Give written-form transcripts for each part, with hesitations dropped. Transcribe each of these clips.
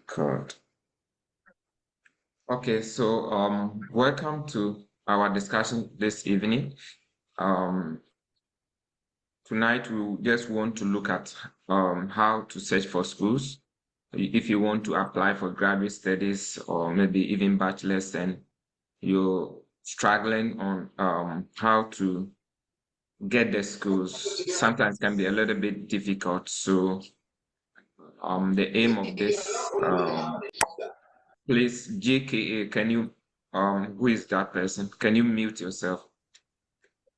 God. Okay, so welcome to our discussion this evening. Um, Tonight we just want to look at how to search for schools. If you want to apply for graduate studies or maybe even bachelor's, and you're struggling on how to get the schools, sometimes can be a little bit difficult. So the aim of this please, GKA, can you, who is that person? Can you mute yourself?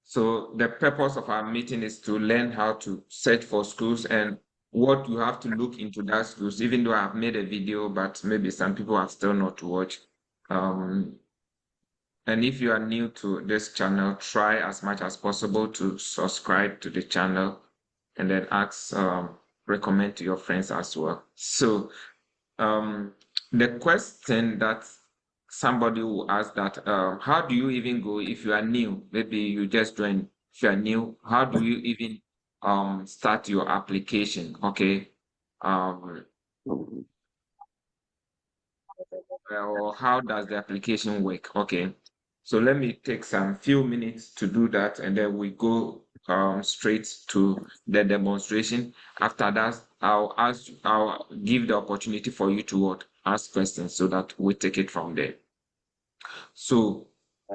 So the purpose of our meeting is to learn how to search for schools and what you have to look into that schools, even though I've made a video, but maybe some people have still not watched. Um, and if you are new to this channel, try as much as possible to subscribe to the channel and then recommend to your friends as well. So um, the question that somebody will ask that how do you even go if you are new? Maybe you just joined. If you are new, how do you even start your application? Okay. Um, or how does the application work? Okay. So let me take some few minutes to do that, and then we go straight to the demonstration. After that, I'll give the opportunity for you to ask questions so that we take it from there. So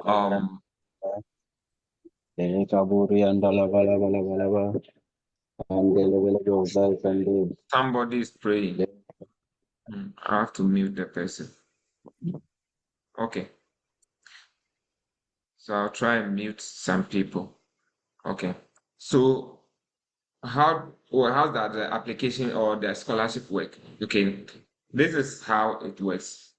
um somebody is praying. I have to mute the person. Okay. So I'll try and mute some people. Okay. So how does the application or the scholarship work? Okay. This is how it works.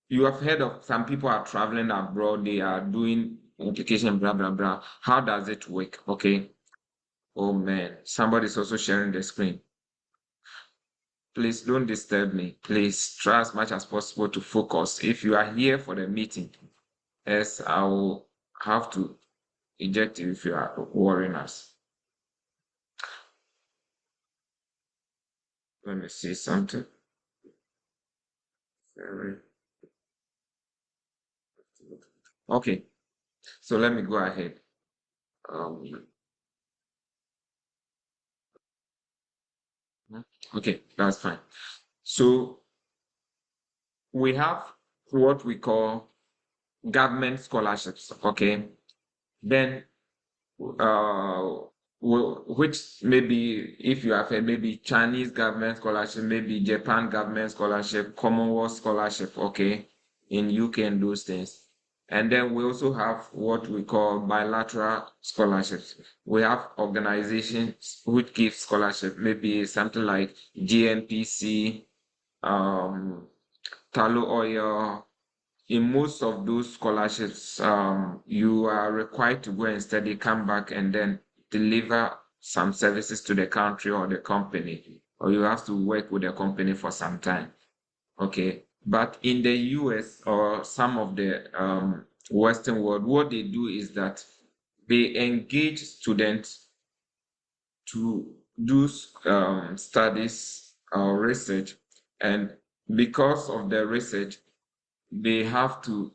You have heard of some people are traveling abroad, they are doing application, blah blah blah. How does it work? Okay. Oh man, somebody's also sharing the screen. Please don't disturb me. Please try as much as possible to focus. If you are here for the meeting, else I will have to eject you if you are worrying us. Let me see something. Okay, so let me go ahead. Um, okay, that's fine. So we have what we call government scholarships. Okay, then which maybe if you have heard, maybe Chinese government scholarship, maybe Japan government scholarship, Commonwealth scholarship, okay, in UK and those things. And then we also have what we call bilateral scholarships. We have organizations which give scholarship, maybe something like GNPC, um, Talo Oil. In most of those scholarships, you are required to go and study, come back, and then deliver some services to the country or the company, or you have to work with the company for some time. Okay. But in the US or some of the Western world, what they do is that they engage students to do studies or research. And because of the research, they have to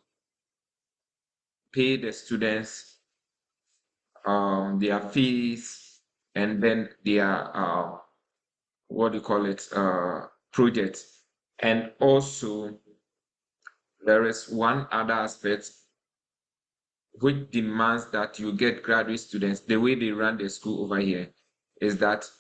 pay the students their fees and then their what do you call it projects. And also there is one other aspect which demands that you get graduate students. The way they run the school over here is that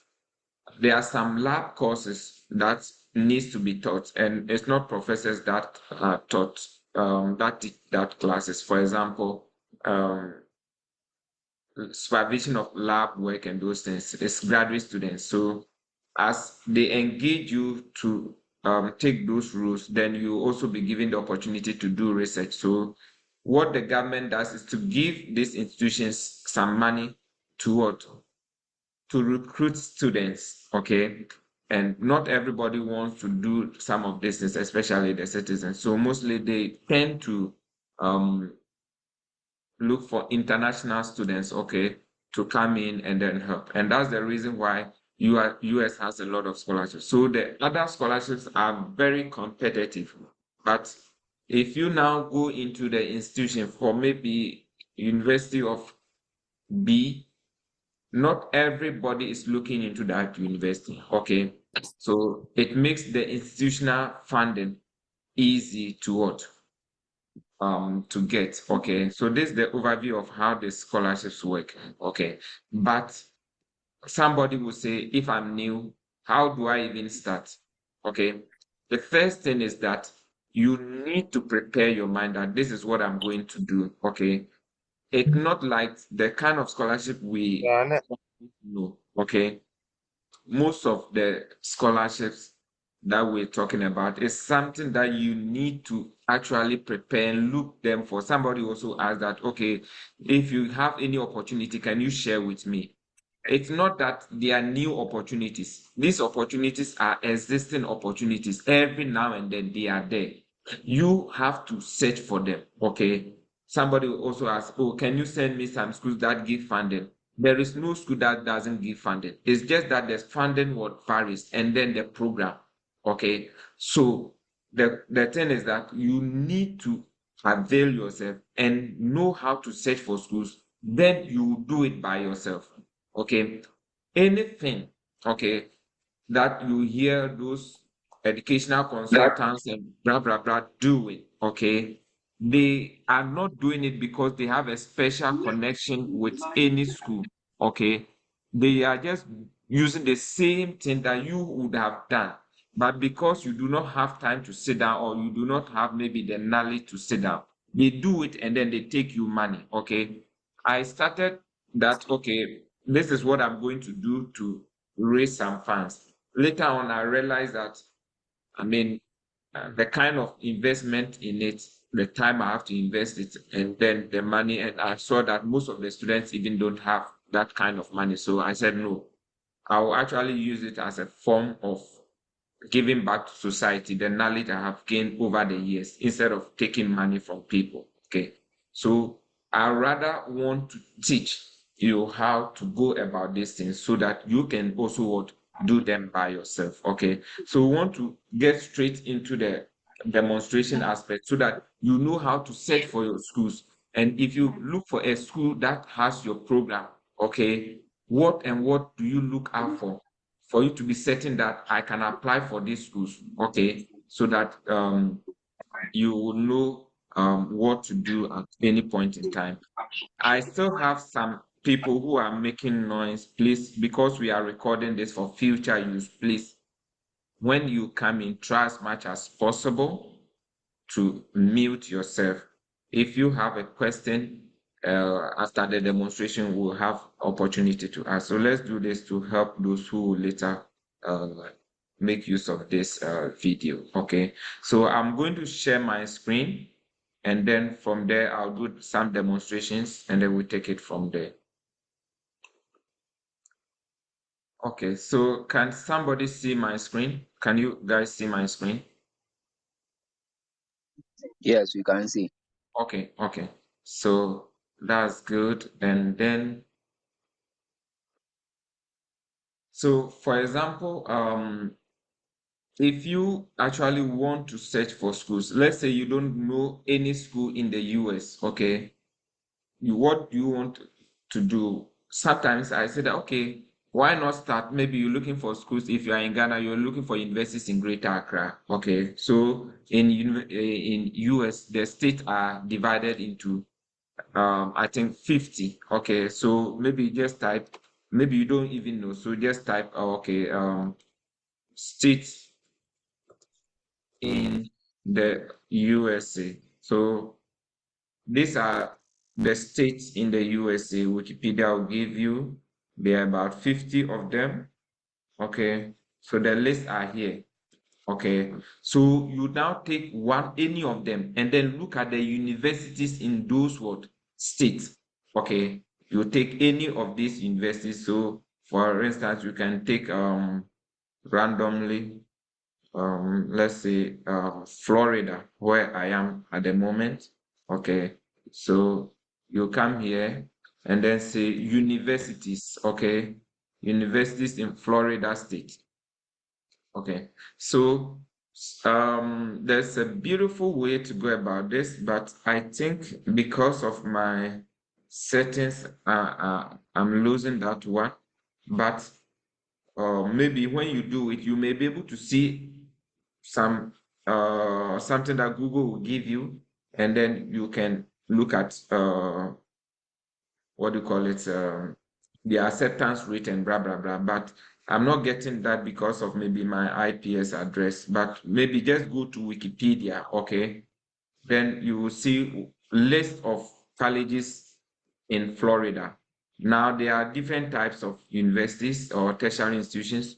there are some lab courses that needs to be taught, and it's not professors that are taught that teach that classes. For example, supervision of lab work and those things is graduate students. So as they engage you to take those roles, then you also be given the opportunity to do research. So what the government does is to give these institutions some money to what? To recruit students, okay? And not everybody wants to do some of these things, especially the citizens. So mostly they tend to um, look for international students, okay, to come in and then help. And that's the reason why US has a lot of scholarships. So the other scholarships are very competitive. But if you now go into the institution for maybe University of B, not everybody is looking into that university. Okay. So it makes the institutional funding easy to what? To get. Okay. So this is the overview of how the scholarships work. Okay. But somebody will say, if I'm new, how do I even start? Okay. The first thing is that you need to prepare your mind that this is what I'm going to do. Okay. It's not like the kind of scholarship we Yeah, know. Okay. Most of the scholarships that we're talking about is something that you need to actually prepare and look them for. Somebody also asked that, okay, if you have any opportunity, can you share with me? It's not that they are new opportunities. These opportunities are existing opportunities. Every now and then they are there. You have to search for them. Okay. Somebody will also ask, oh, can you send me some schools that give funding? There is no school that doesn't give funding. It's just that the funding what varies and then the program. Okay. So the thing is that you need to avail yourself and know how to search for schools. Then you do it by yourself. Okay. Anything, okay, that you hear those educational consultants and blah blah blah doing, okay, they are not doing it because they have a special connection with any school, okay. They are just using the same thing that you would have done, but because you do not have time to sit down or you do not have maybe the knowledge to sit down, they do it and then they take you money. Okay. I started that, okay, this is what I'm going to do to raise some funds. Later on, I realized that, I mean, the kind of investment in it, the time I have to invest it, and then the money, and I saw that most of the students even don't have that kind of money. So I said, no, I'll actually use it as a form of giving back to society the knowledge I have gained over the years instead of taking money from people. Okay. So I rather want to teach you how to go about these things so that you can also what, do them by yourself. Okay. So we want to get straight into the demonstration aspect so that you know how to search for your schools. And if you look for a school that has your program, okay, what and what do you look out for you to be certain that I can apply for these schools, okay, so that you will know what to do at any point in time. I still have some people who are making noise, please, because we are recording this for future use, please, when you come in, try as much as possible to mute yourself. If you have a question after the demonstration, we'll have opportunity to ask. So let's do this to help those who will later uh, make use of this video. Okay, so I'm going to share my screen, and then from there I'll do some demonstrations, and then we'll take it from there. Okay, so can somebody see my screen? Can you guys see my screen? yes, we can see. Okay, okay. So that's good. And then, so for example, if you actually want to search for schools, let's say you don't know any school in the US, okay, what do you want to do? Sometimes I say that, okay, why not start? Maybe you're looking for schools. If you are in Ghana, you're looking for universities in Greater Accra. Okay, so in US, the states are divided into I think 50. Okay, so maybe just type, maybe you don't even know. So just type, okay, states in the USA. So these are the states in the USA. Wikipedia will give you, there are about 50 of them. Okay, so the lists are here. Okay, so you now take one, any of them, and then look at the universities in those what states. Okay, you take any of these universities. So, for instance, you can take randomly, let's say Florida, where I am at the moment. Okay, so you come here and then say universities. Okay, universities in Florida State. Okay, so there's a beautiful way to go about this, but I think because of my settings, I'm losing that one. But maybe when you do it, you may be able to see some something that Google will give you, and then you can look at what do you call it, the acceptance rate and blah blah blah. But I'm not getting that because of maybe my IPS address. But maybe just go to Wikipedia, okay? Then you will see list of colleges in Florida. Now there are different types of universities or tertiary institutions,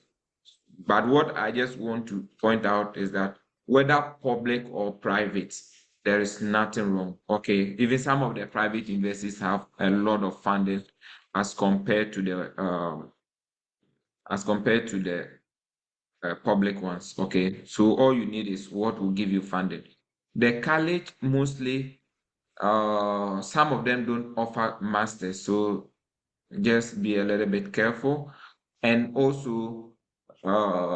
but what I just want to point out is that whether public or private, there is nothing wrong. Okay, even some of the private universities have a lot of funding as compared to the public ones. Okay, so all you need is what will give you funding. The college mostly, some of them don't offer masters, so just be a little bit careful. And also,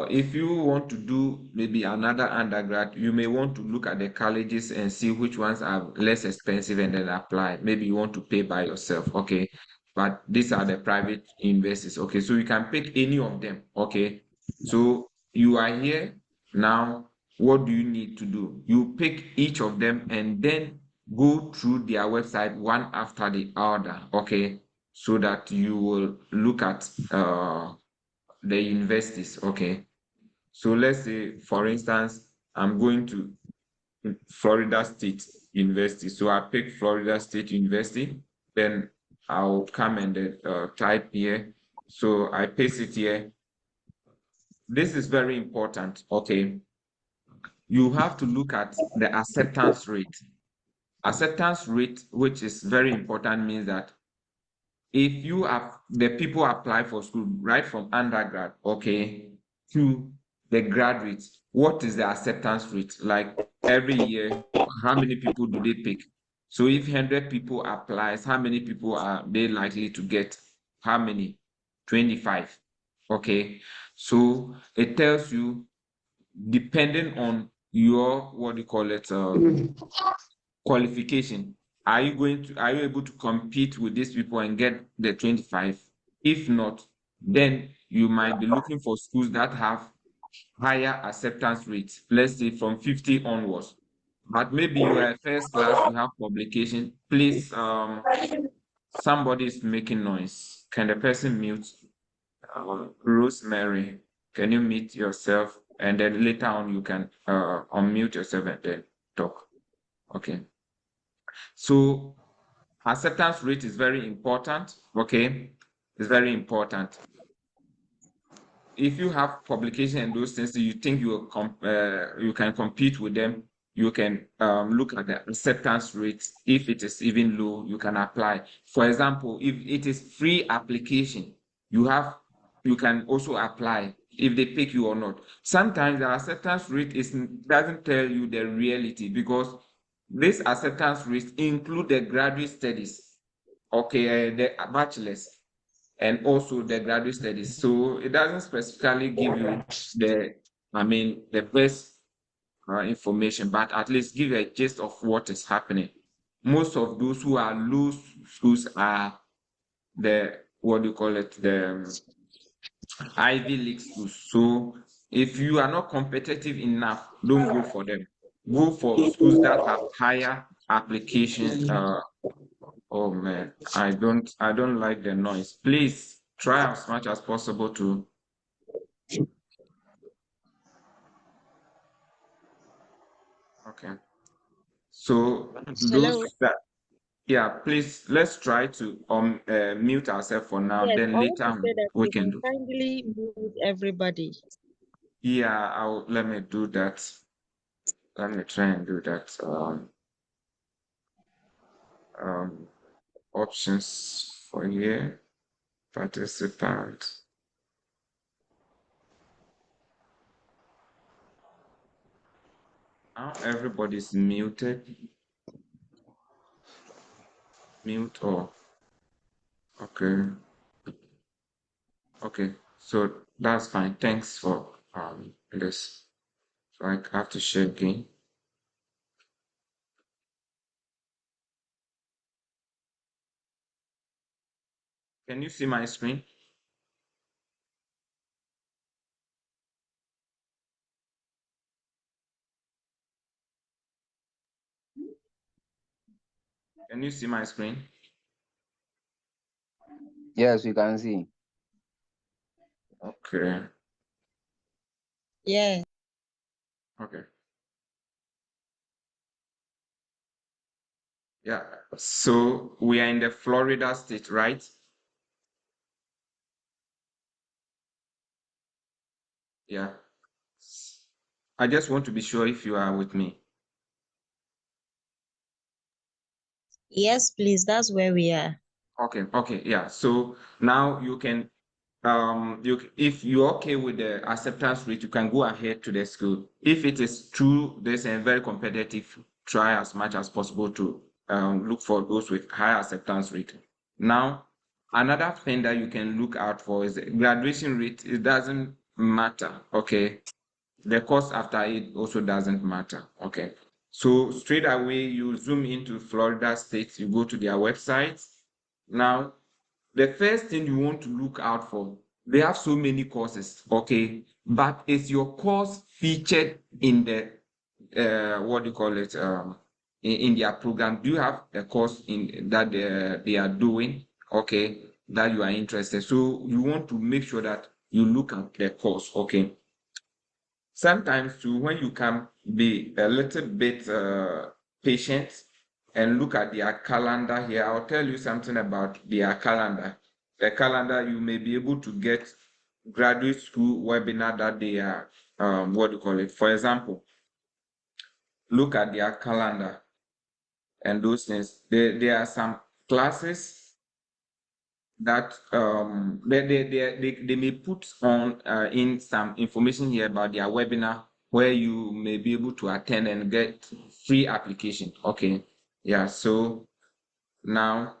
if you want to do maybe another undergrad, you may want to look at the colleges and see which ones are less expensive and then apply. Maybe you want to pay by yourself, okay? But these are the private universities, okay? So you can pick any of them, okay? So you are here now. What do you need to do? You pick each of them and then go through their website one after the other, okay? So that you will look at the universities. Okay. So let's say, for instance, I'm going to Florida State University. So I pick Florida State University, then I'll come and type here. So I paste it here. This is very important. Okay. You have to look at the acceptance rate. Acceptance rate, which is very important, means that if you have the people apply for school right from undergrad, okay, to the graduates, what is the acceptance rate? Like every year, how many people do they pick? So if 100 people applies, how many people are they likely to get? How many? 25. Okay. So it tells you, depending on your, what do you call it, qualification, are you able to compete with these people and get the 25? If not, then you might be looking for schools that have higher acceptance rates, let's say from 50 onwards. But maybe you are first class, you have publication. Please, somebody is making noise. Can the person mute? Rosemary, can you mute yourself? And then later on, you can unmute yourself and then talk. Okay. So acceptance rate is very important. Okay, it's very important. If you have publication and those things, you think you can compete with them, you can look at the acceptance rate. If it is even low, you can apply. For example, if it is free application, you can also apply if they pick you or not. Sometimes the acceptance rate doesn't tell you the reality, because this acceptance rate include the graduate studies, okay, the bachelor's and also the graduate studies. So it doesn't specifically give you the best information, but at least give you a gist of what is happening. Most of those who are low schools are the, what do you call it, the Ivy League schools. So if you are not competitive enough, don't go for them. Go for schools that have higher application. Oh man, I don't like the noise. Please try as much as possible to. Okay. So Hello. those that, yeah, please let's try to mute ourselves for now. Yes, Then I want later to say on that we you can can do. kindly mute everybody. Yeah, I'll let me do that. Let me try and do that. Um options for here. Participant. Now everybody's muted. Mute or okay. Okay, so that's fine. Thanks for this. So I have to share again. Can you see my screen? Can you see my screen? Yes, we can see. Okay. Yeah. Okay. Yeah. So we are in the Florida state, right? Yeah. I just want to be sure if you are with me. Yes, please. That's where we are. Okay. Okay. Yeah. So now you can if you're okay with the acceptance rate, you can go ahead to the school. If it is true, there's a very competitive, try as much as possible to look for those with high acceptance rate. Now, another thing that you can look out for is the graduation rate. It doesn't matter. Okay, the course after it also doesn't matter. Okay, so straight away you zoom into Florida State, you go to their website. Now, the first thing you want to look out for, they have so many courses, okay, but is your course featured in the what do you call it, in their program? Do you have a course in that they are doing, okay, that you are interested? So you want to make sure that you look at the course, okay. Sometimes too, when you can be a little bit patient and look at their calendar here, I'll tell you something about their calendar. The calendar, you may be able to get graduate school webinar that they are, what do you call it? For example, look at their calendar and those things. There are some classes that they may put on in some information here about their webinar where you may be able to attend and get free application. Okay. Yeah. So now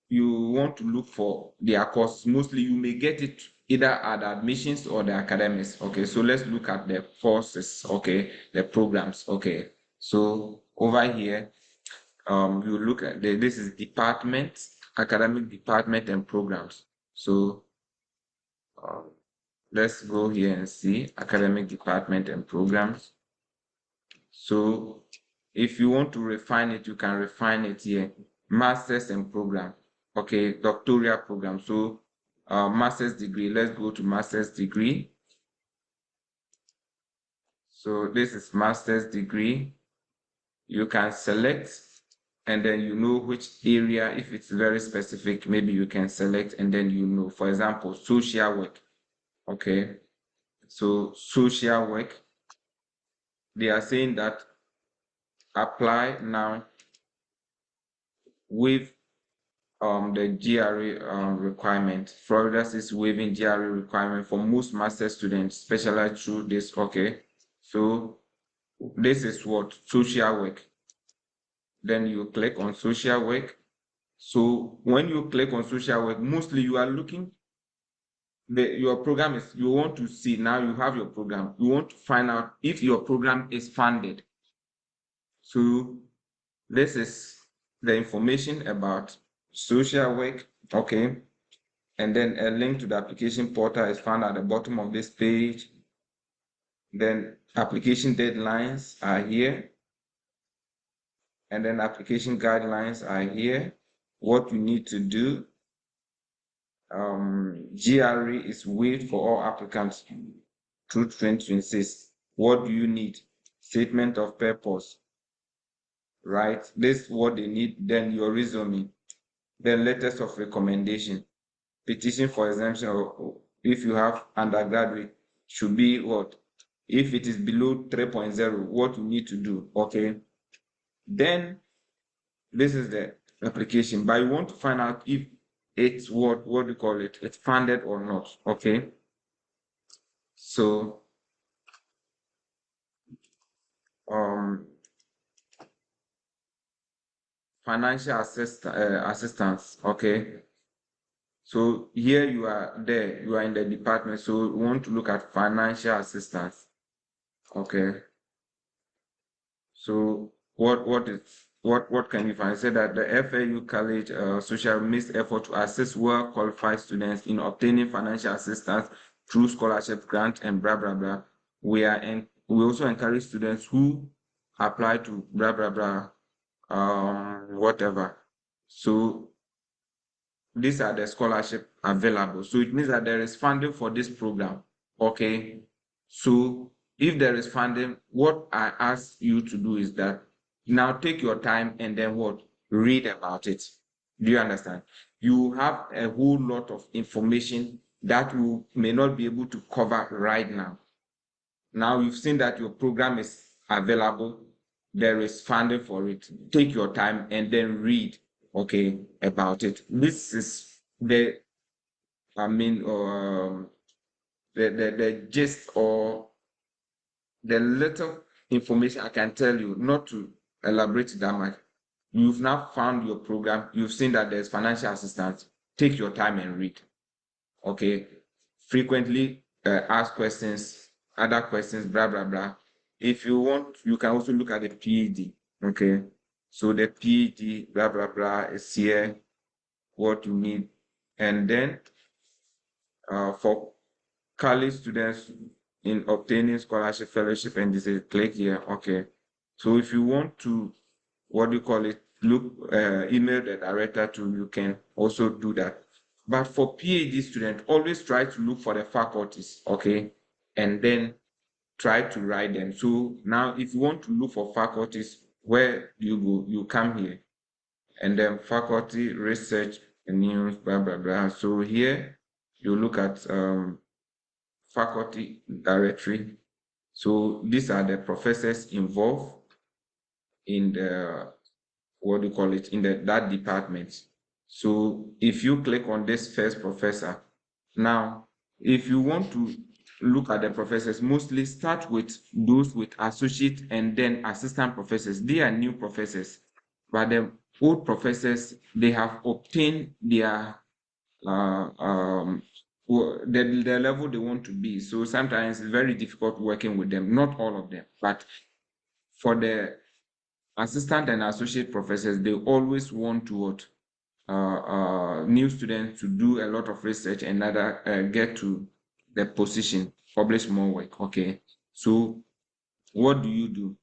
you want to look for their course. Mostly you may get it either at admissions or the academics. Okay. So let's look at the courses. Okay. The programs. Okay. So over here, you look at this is department, academic department and programs. So um, let's go here and see academic department and programs. So if you want to refine it, you can refine it here. Masters and program. Okay, doctoral program. So master's degree. Let's go to master's degree. So this is master's degree. You can select and then you know which area. If it's very specific, maybe you can select and then you know, for example, social work. Okay, so social work, they are saying that apply now with the GRE requirement. Florida is waiving GRE requirement for most master students, specialized through this. Okay, so this is what social work. Then you click on social work. So when you click on social work, mostly you are looking your program is you want to see now you have your program. You want to find out if your program is funded. So this is the information about social work. Okay. And then a link to the application portal is found at the bottom of this page. Then application deadlines are here. And then application guidelines are here. What you need to do. GRE is waived for all applicants through 2026. What do you need? Statement of purpose, right? This is what they need. Then your resume, then letters of recommendation, petition for exemption, or if you have undergraduate, should be what? If it is below 3.0, what you need to do, okay? Then this is the application, but you want to find out if it's what do you call it? It's funded or not, okay? So, um, financial assistance, okay? So here you are there, you are in the department. So we want to look at financial assistance. Okay. So what can you find? Say that the FAU College Social makes effort to assist well qualified students in obtaining financial assistance through scholarship, grant, and blah blah blah. We also encourage students who apply to blah blah blah whatever. So these are the scholarship available. So it means that there is funding for this program. Okay. So if there is funding, what I ask you to do is that now take your time and then what? Read about it. Do you understand? You have a whole lot of information that you may not be able to cover right now. Now you've seen that your program is available. There is funding for it. Take your time and then read, okay, about it. This is I mean, the gist or the little information I can tell you, not to elaborate that much. You've now found your program. You've seen that there's financial assistance. Take your time and read. Okay. Frequently ask questions, other questions, blah, blah, blah. If you want, you can also look at the PED. Okay. So the PED, blah, blah, blah, is here, what you need. And then for college students in obtaining scholarship, fellowship, and this is click here. Okay. So if you want to, what do you call it, email the director to, you can also do that. But for PhD students, always try to look for the faculties, okay, and then try to write them. So now, if you want to look for faculties, where do you go? You come here, and then faculty, research, and news, blah blah blah. So here you look at faculty directory. So these are the professors involved in the, what do you call it, in that department. So if you click on this first professor, now if you want to look at the professors, mostly start with those with associate and then assistant professors. They are new professors, but the old professors, they have obtained their the level they want to be. So sometimes it's very difficult working with them, not all of them, but for the assistant and associate professors, they always want to what, new students to do a lot of research and other get to the position, publish more work. Okay, so what do you do?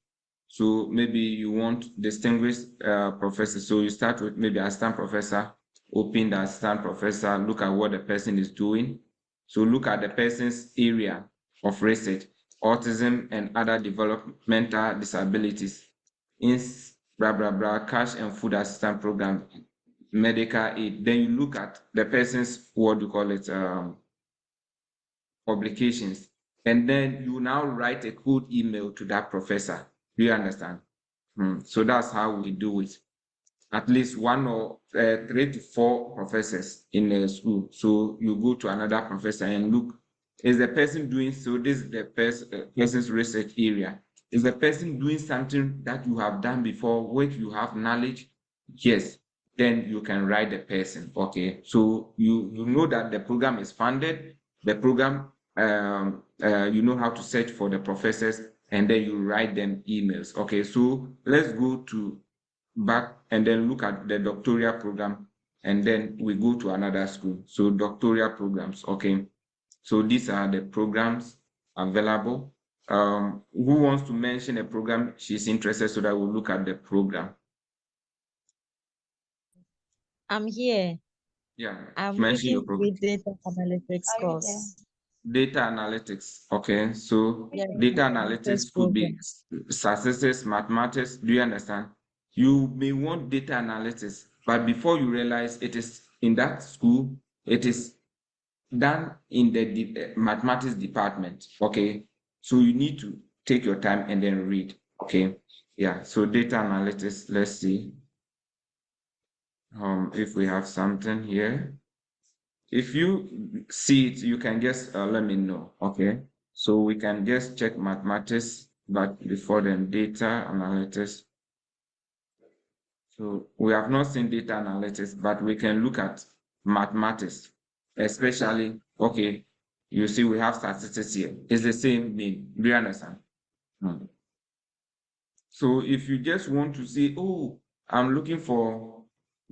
So maybe you want distinguished professor. So you start with maybe assistant professor, open the assistant professor, look at what the person is doing. So look at the person's area of research, autism and other developmental disabilities, in blah, blah, blah, cash and food assistance program, medical aid. Then you look at the person's, what do you call it, publications. And then you now write a cold email to that professor. Do you understand? So that's how we do it. At least one or 3 to 4 professors in a school. So you go to another professor and look, is the person doing, so this is the person's research area. Is the person doing something that you have done before, which you have knowledge? Yes. Then you can write the person. Okay. So you know that the program is funded. The program, you know how to search for the professors, and then you write them emails. Okay. So let's go to back and then look at the doctoral program, and then we go to another school. So doctoral programs. Okay. So these are the programs available. Who wants to mention a program she's interested, so that we'll look at the program? I'm here. Yeah, I'm mention your looking program. with data analytics course. Data analytics. Okay, so Yeah, data master's analytics could be program. statistics, mathematics. Do you understand? You may want data analytics, but before you realize it is in that school, it is done in the mathematics department. Okay, so you need to take your time and then read. Okay, yeah. So data analytics. Let's see if we have something here. If you see it, you can just let me know. Okay, so we can just check mathematics, but before then data analytics. So we have not seen data analytics, but we can look at mathematics. especially, okay, you see we have statistics here. It's the same name. Do you understand? Hmm. So if you just want to say, oh, I'm looking for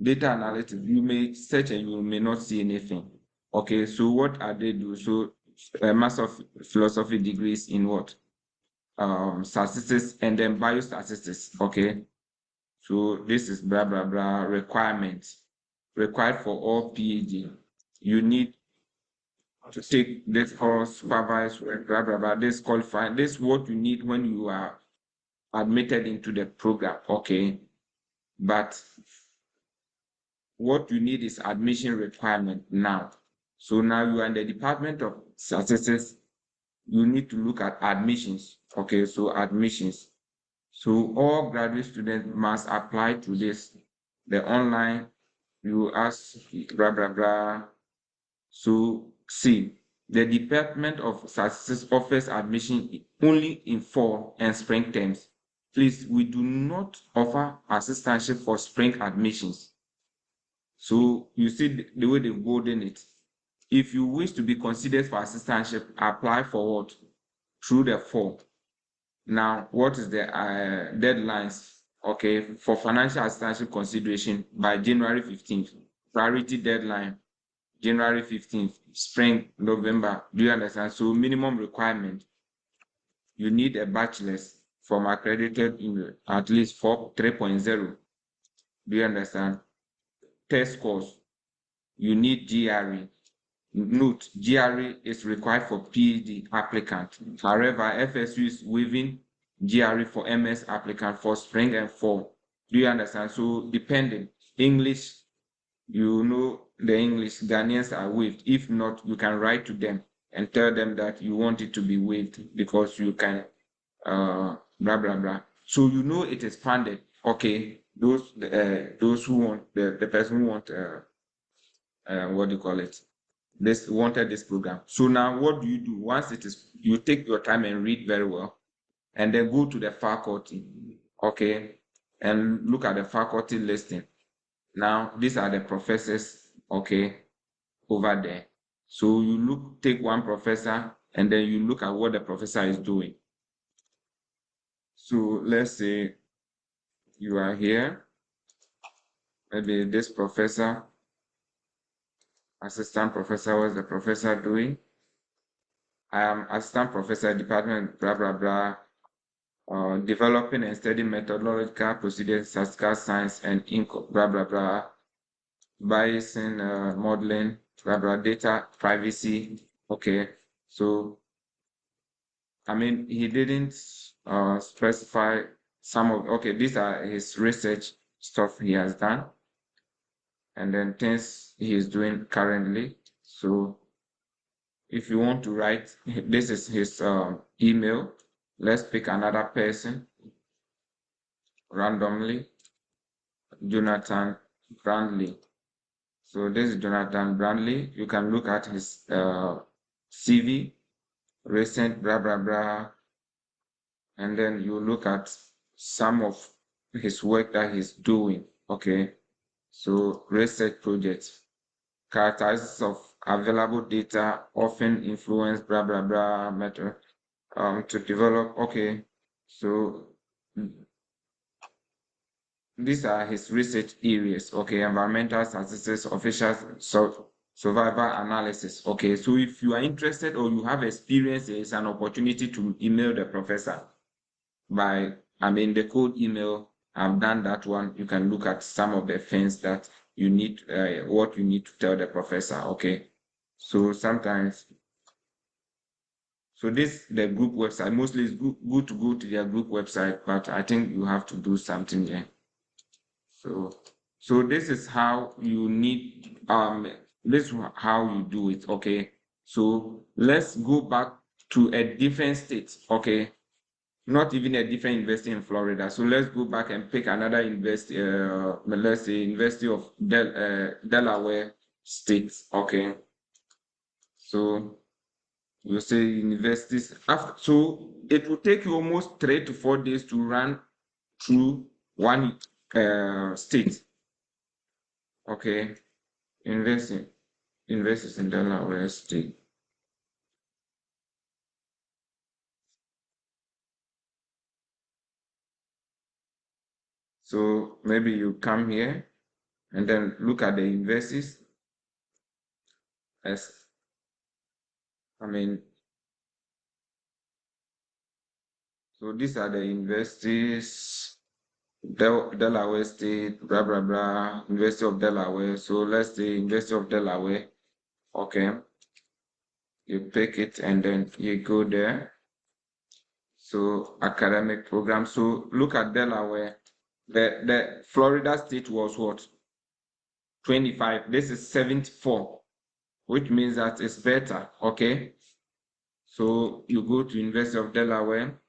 data analytics, you may search and you may not see anything. Okay, so what are they do? So a Master of Philosophy degrees in what? Statistics and then biostatistics. Okay, so this is blah blah blah requirements required for all PhD. You need to take this course, supervise work, blah blah blah. This qualifying. This is what you need when you are admitted into the program. Okay, but what you need is admission requirement now. So now you are in the Department of Statistics, you need to look at admissions. Okay, so admissions. So all graduate students must apply to this. The online, you ask blah blah blah. So see, the Department of Statistics offers admission only in fall and spring terms. Please, we do not offer assistantship for spring admissions. So you see the way they've golden it. If you wish to be considered for assistantship, apply for what? Through the fall. Now, what is the deadlines? Okay, for financial assistantship consideration by January 15th. Priority deadline, January 15th. Spring, November. Do you understand? So minimum requirement, you need a bachelor's from accredited in at least 3.0. Do you understand? Test scores, you need GRE. Note, GRE is required for PhD applicant. However, FSU is waiving GRE for MS applicant for spring and fall. Do you understand? So depending, English, you know the English, Ghanaians are waived. If not, you can write to them and tell them that you want it to be waived because you can blah blah blah. So you know it is funded. Okay, those who want the person who want what do you call it? This wanted this program. So now what do? Once it is, you take your time and read very well, and then go to the faculty, okay, and look at the faculty listing. Now these are the professors, okay, over there. So you take one professor, and then you look at what the professor is doing. So let's say you are here, maybe this professor, assistant professor, what's the professor doing? I am assistant professor, department, blah, blah, blah, developing and studying methodological procedures, statistical science, and blah, blah, blah, biasing, modeling, blah, blah, data privacy. Okay, so, I mean, he didn't specify some of, okay, these are his research stuff he has done, and then things he is doing currently. So, if you want to write, this is his email. Let's pick another person randomly. Jonathan Brandley. So this is Jonathan Brandley. You can look at his CV, recent, blah, blah, blah. And then you look at some of his work that he's doing. Okay. So research projects, characteristics of available data often influence, blah, blah, blah, method to develop. Okay. So these are his research areas, okay, environmental statistics, official survivor analysis. Okay, so if you are interested or you have experience, there is an opportunity to email the professor by, I mean, the code email. I've done that one. You can look at some of the things that you need, what you need to tell the professor, okay? So sometimes, so this, the group website, mostly it's good to go to their group website, but I think you have to do something there. So this is how you need this is how you do it, okay? So let's go back to a different state, okay? Not even a different university in Florida. So let's go back and pick another university, let's say University of Delaware State, okay? So you say universities after, so it will take you almost 3 to 4 days to run through one state. Okay, investing. universities in Delaware State. So maybe you come here and then look at the universities. As I mean, so these are the universities. Delaware State, blah blah blah, University of Delaware. So let's say University of Delaware. Okay, you pick it and then you go there. So academic program. So look at Delaware. The Florida State was what? 25. This is 74, which means that it's better. Okay. So you go to University of Delaware.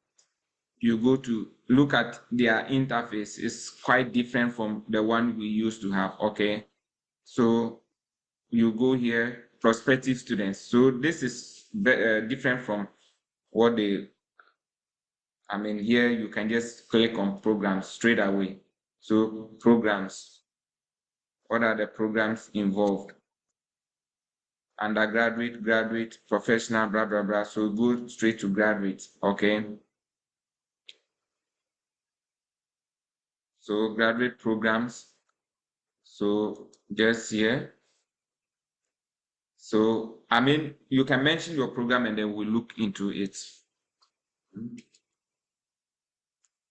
You go to look at their interface. It's quite different from the one we used to have. Okay. So you go here, prospective students. So this is different from what they, I mean, here you can just click on programs straight away. So programs, what are the programs involved? Undergraduate, graduate, professional, blah, blah, blah. So go straight to graduate, okay? So graduate programs, so just here. So, I mean, you can mention your program and then we'll look into it.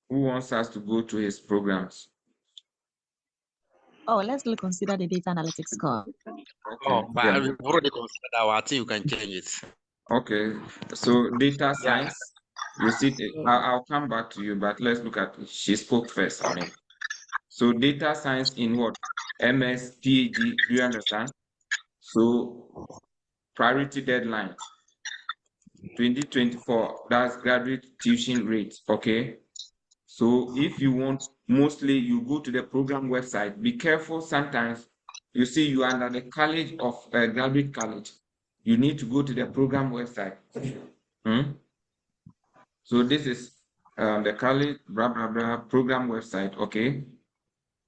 Who wants us to go to his programs? Oh, let's consider the data analytics course. Okay. But Yeah. we've already considered our thing, you can change it. Okay. So data Yeah. science, you see, I'll come back to you, but let's look at, she spoke first, I mean. So data science in what? MS, PhD, do you understand? So priority deadline, 2024, that's graduate tuition rate, okay? So if you want, mostly you go to the program website. Be careful sometimes. You see, you are under the college of graduate college. You need to go to the program website. So this is the college blah blah blah program website. Okay,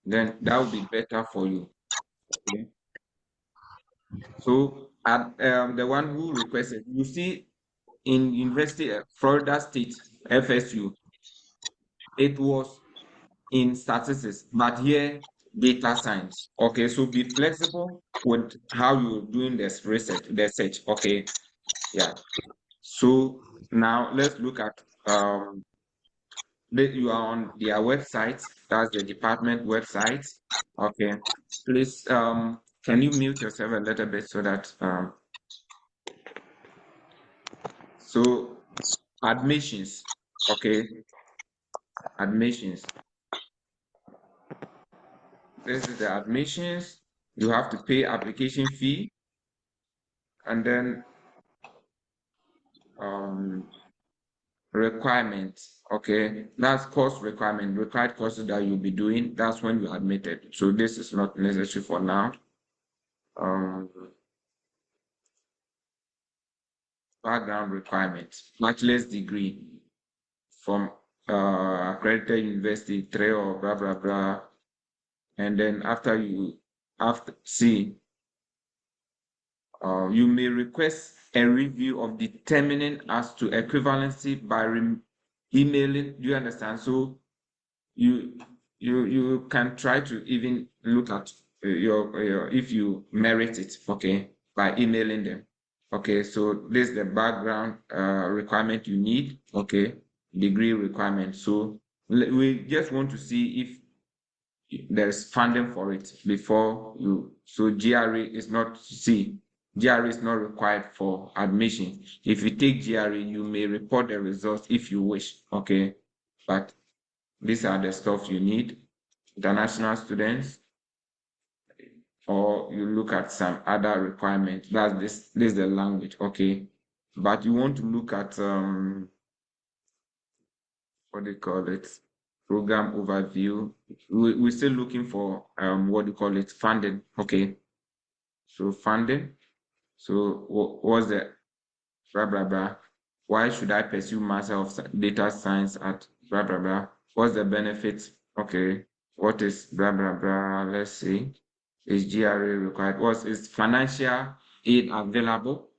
then that will be better for you. Okay. So at the one who requested, you see in University Florida State FSU, it was in statistics, but here data science. Okay, so be flexible with how you're doing this research, the search. Okay, yeah. So now let's look at you are on their website. That's the department website. Okay, please can you mute yourself a little bit so that so admissions. Okay, admissions. This is the admissions. You have to pay application fee, and then requirements. Okay, that's course requirement, required courses that you'll be doing. That's when you're admitted. So this is not necessary for now. Background requirements, bachelor's degree from accredited university, 3 or blah blah blah. And then after see, you may request a review of determining as to equivalency by emailing. Do you understand? So you you can try to even look at your if you merit it, okay, by emailing them. Okay, so this is the background requirement you need, okay, degree requirement. So we just want to see if there's funding for it before you. So GRE is not GRE is not required for admission. If you take GRE, you may report the results if you wish, okay, but these are the stuff you need. International students, or you look at some other requirements. That's this is the language, okay. But you want to look at what do you call it? Program overview. We're still looking for what do you call it? Funding. Okay. So funding. So what's the blah blah blah? Why should I pursue Master of Data Science at blah blah blah? What's the benefit? Okay. What is blah blah blah? Let's see. Is GRA required? What is financial aid available,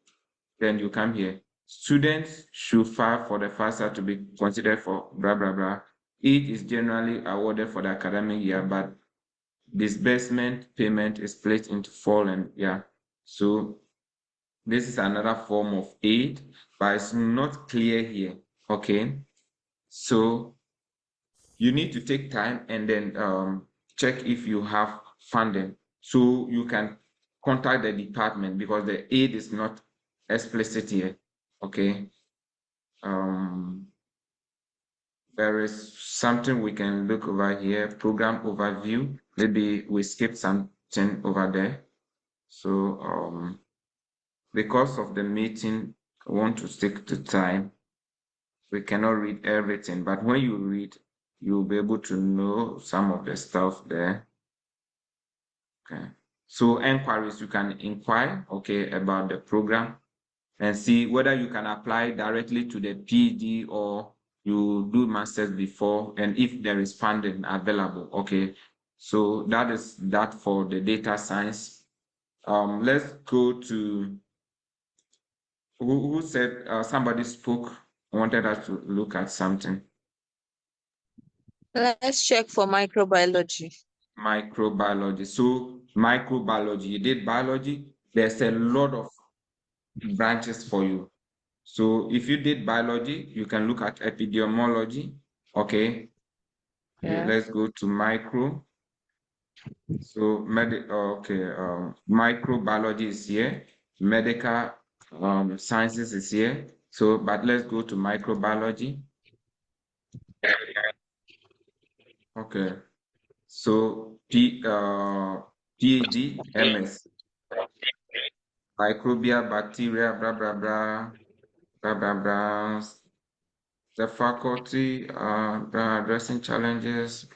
then you come here. Students should file for the FAFSA to be considered for blah, blah, blah. Aid is generally awarded for the academic year, but disbursement payment is split into 4 and yeah. So this is another form of aid, but it's not clear here. Okay. So you need to take time and then check if you have funding so you can contact the department because the aid is not explicit here. Okay. There is something we can look over here, program overview. Maybe we skip something over there. So because of the meeting, I want to stick to time. We cannot read everything, but when you read, you'll be able to know some of the stuff there. Okay. So enquiries, you can inquire, okay, about the program and see whether you can apply directly to the PhD or you do masters before and if there is funding available. Okay. So that is that for the data science. Let's go to who said somebody spoke, wanted us to look at something. Let's check for microbiology. Microbiology. So microbiology, you did biology, there's a lot of branches for you. So if you did biology, you can look at epidemiology. Okay. Yeah. Let's go to micro. So microbiology is here. Medical sciences is here. So, but let's go to microbiology. Okay. So PhD, MS, microbial, bacteria, blah, blah, blah, blah, blah, blah. The faculty addressing challenges.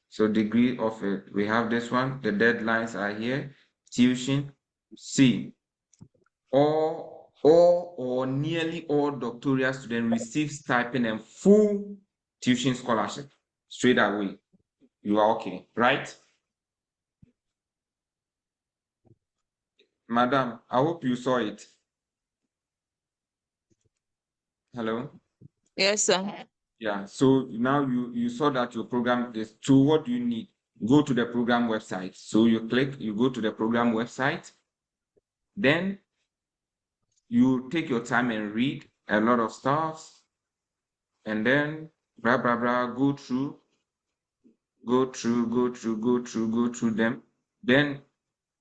So degree of it, we have this one. The deadlines are here. Tuition. C. All or nearly all doctoral students receive stipend and full tuition scholarship straight away. You are okay, right? Madam, I hope you saw it. Hello? Yes, sir. Yeah, so now you saw that your program is, so what do you need? Go to the program website. So you click, you go to the program website, then you take your time and read a lot of stuff, and then blah, blah, blah, go through them. Then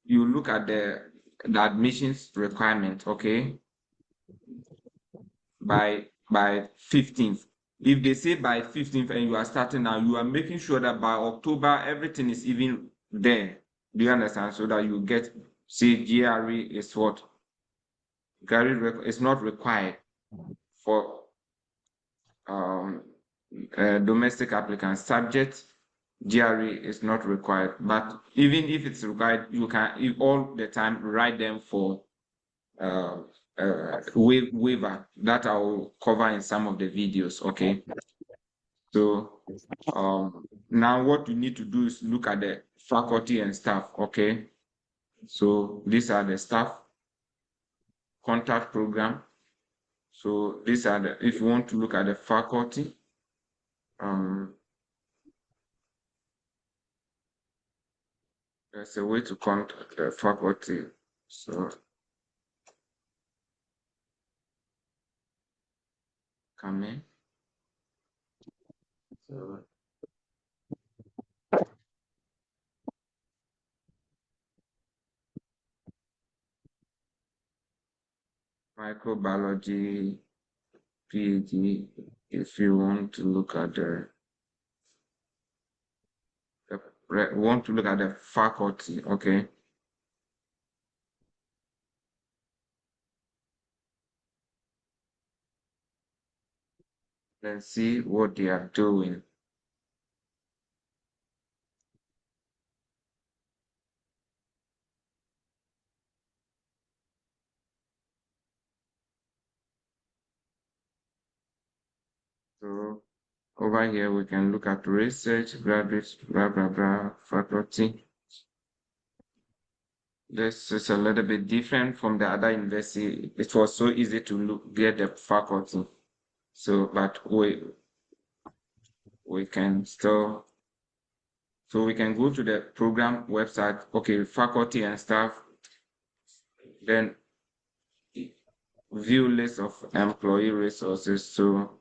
you look at the admissions requirement, okay, by 15th. If they say by 15th and you are starting now, you are making sure that by October, everything is even there. Do you understand? So that you get, say, GRE is what? GRE is not required for domestic applicants. Subject GRE is not required. But even if it's required, you can all the time write them for waiver that I will cover in some of the videos. Okay. So now what you need to do is look at the faculty and staff. Okay. So these are the staff contact program. So these are the, if you want to look at the faculty, there's a way to contact the faculty. So come in. So microbiology, PhD, if you want to look at want to look at the faculty, okay? Then see what they are doing. So over here, we can look at research, graduates, blah, blah, blah, faculty. this is a little bit different from the other university. It was so easy to get the faculty. So, but we can still, so we can go to the program website, okay, faculty and staff, then view list of employee resources. So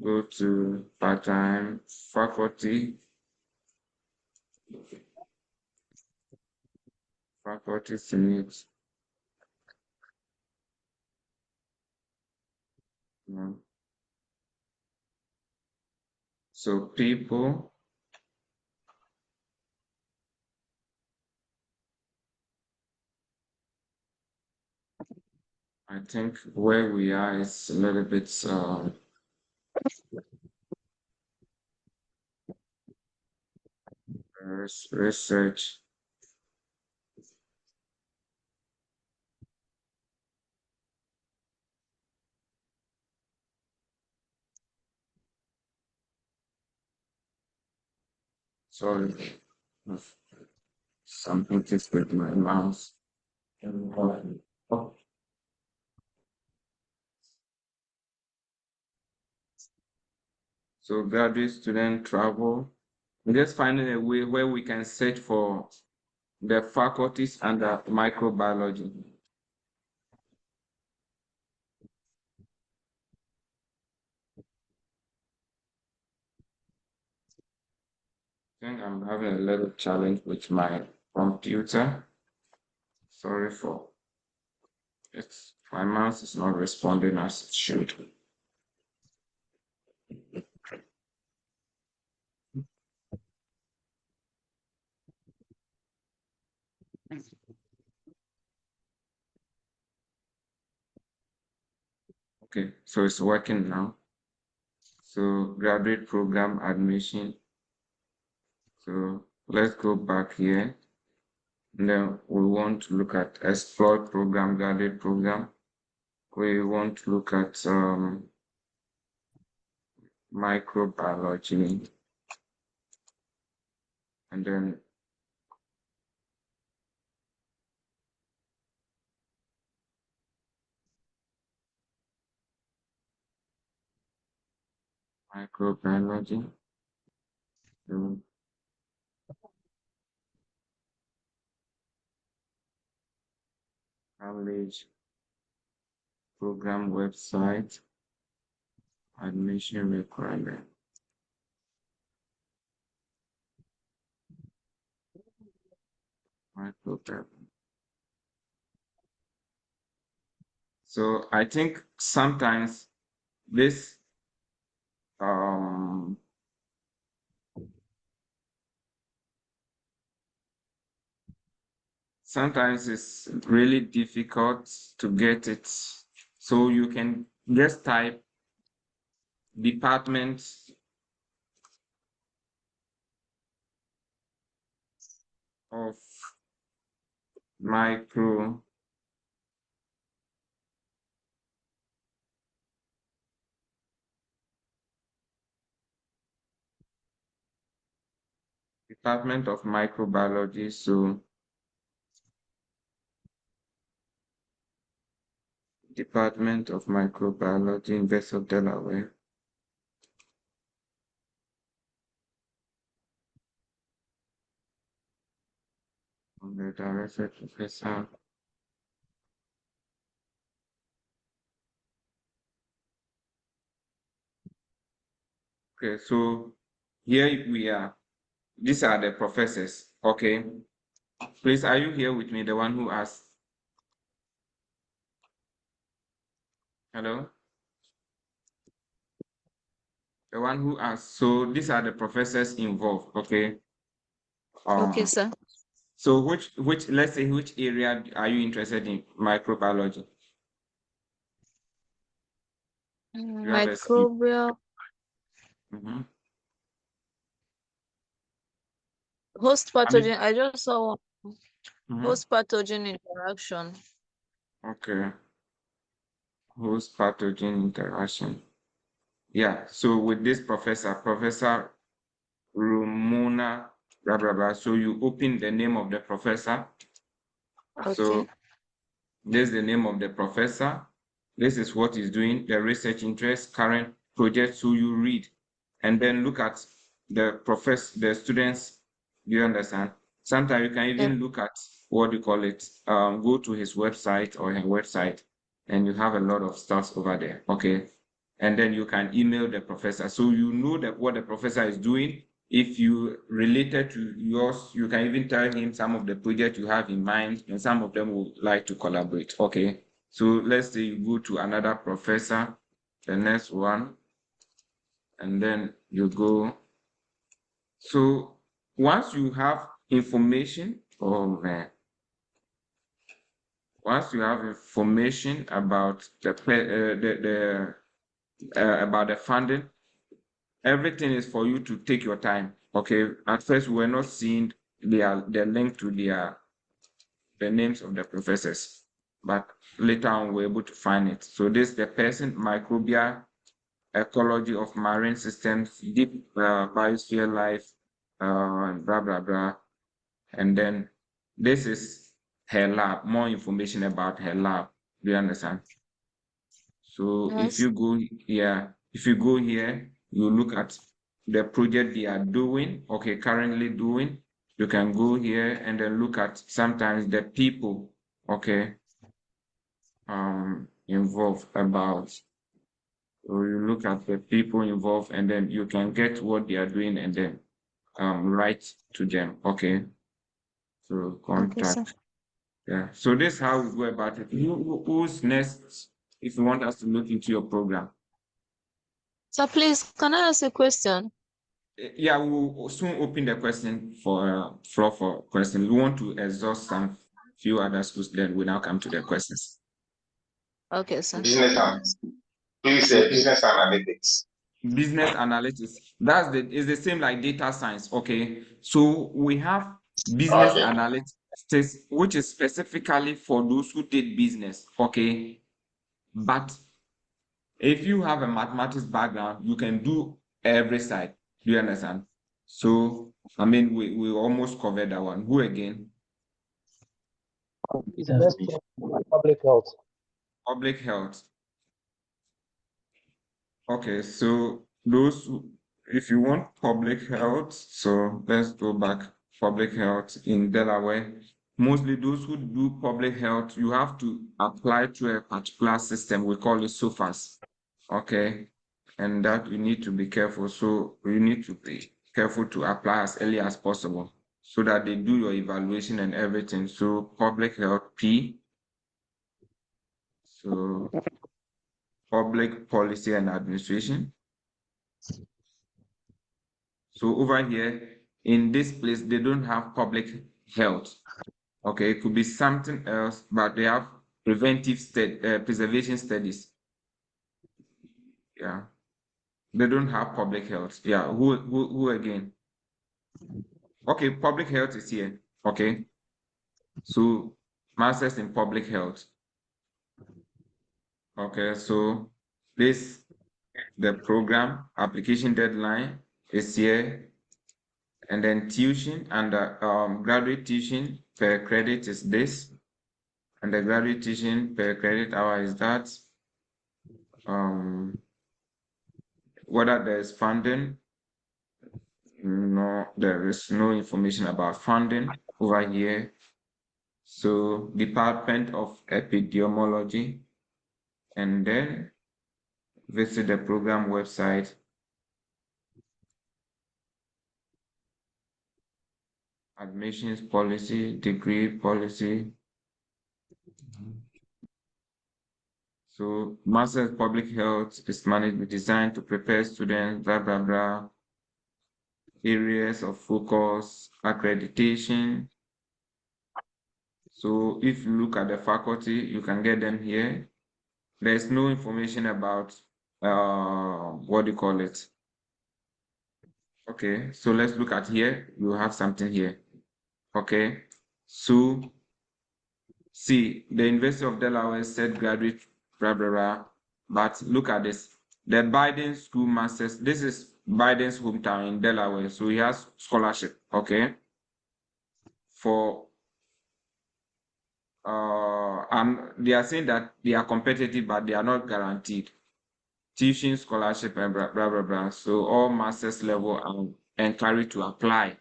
go to part-time faculty needs. So people, I think where we are is a little bit research. Sorry, something is with my mouse. Oh. So graduate student travel. We're just finding a way where we can search for the faculties under microbiology. I think I'm having a little challenge with my computer. Sorry for it. My mouse is not responding as it should. Okay, so it's working now. So graduate program admission. So let's go back here. And then we want to look at explore program, graduate program. We want to look at microbiology. And then microbiology. So college program website, admission requirement. Microbiology. So I think sometimes this sometimes it's really difficult to get it. So you can just type department of micro department of microbiology. So Department of Microbiology, University of Delaware. The director, professor. Okay, so here we are. These are the professors. Okay. Please, are you here with me? The one who asked. Hello? The one who asked. So these are the professors involved. Okay. Okay, Um, sir. so which let's say which area are you interested in microbiology? You have a skill. Microbial Mhm. host I mean, pathogen. I just saw one. mhm. Host pathogen interaction. Okay. Host pathogen interaction. Yeah. So with this Professor Ramona, blah blah blah. So you open the name of the professor, So Okay. this is the name of the professor. This is what he's doing, the research interest, current project. So you read and then look at the students. Do you understand? Sometimes you can Yeah. even look at what do you call it? Go to his website or her website, and you have a lot of stuff over there. Okay. And then you can email the professor. So you know that what the professor is doing. If you related to yours, you can even tell him some of the projects you have in mind, and some of them would like to collaborate. Okay. So let's say you go to another professor, the next one, and then you go. So once you have information, once you have information about about the funding, everything is for you to take your time. Okay. At first, we were not seeing the link to the names of the professors, but later on we're able to find it. So this the person microbial ecology of marine systems, deep biosphere life, blah blah blah, and then this is her lab. More information about her lab. Do you understand? So Yes. if you go here, you look at the project they are doing, okay, currently doing. You can go here and then look at sometimes the people, okay, involved about. So you look at the people involved and then you can get what they are doing and then write to them, okay. So Okay, sir. contact. Yeah. So this is how we go about it. Who's next if you want us to look into your program? So please, can I ask a question? Yeah, we'll soon open the question for floor for questions. We want to exhaust some few other schools, then we now come to the questions. Okay, sir. Business analytics. Business analytics. It's the same like data science. Okay. So we have business Okay. analytics, which is specifically for those who did business. Okay. But if you have a mathematics background, you can do every side. Do you understand? So, I mean, we almost covered that one. Who again? Business public health. Public health. Okay, so if you want public health, so let's go back. Public health in Delaware. Mostly those who do public health, you have to apply to a particular system. We call it SOFAS. Okay. And that you need to be careful. So you need to be careful to apply as early as possible so that they do your evaluation and everything. So public health P. So public policy and administration. So over here in this place, they don't have public health. Okay, it could be something else, but they have preservation studies. Yeah, they don't have public health. Yeah, who again? Okay, public health is here. Okay, so masters in public health. Okay, so the program application deadline is here, and then tuition and graduate tuition per credit is this. And the graduate tuition per credit hour is that. Whether there is funding, no, there is no information about funding over here. So Department of Epidemiology, and then visit the program website. Admissions policy, degree policy. So Master's Public Health is managed designed to prepare students, blah, blah, blah. Areas of focus, accreditation. So if you look at the faculty, you can get them here. There's no information about what do you call it? Okay, so let's look at here. You have something here. Okay, so see, the University of Delaware said graduate, blah, blah, blah. But look at this. The Biden School Masters, this is Biden's hometown in Delaware. So he has scholarship, okay, for they are saying that they are competitive, but they are not guaranteed. Teaching scholarship and blah blah blah blah. So all master's level are encouraged to apply.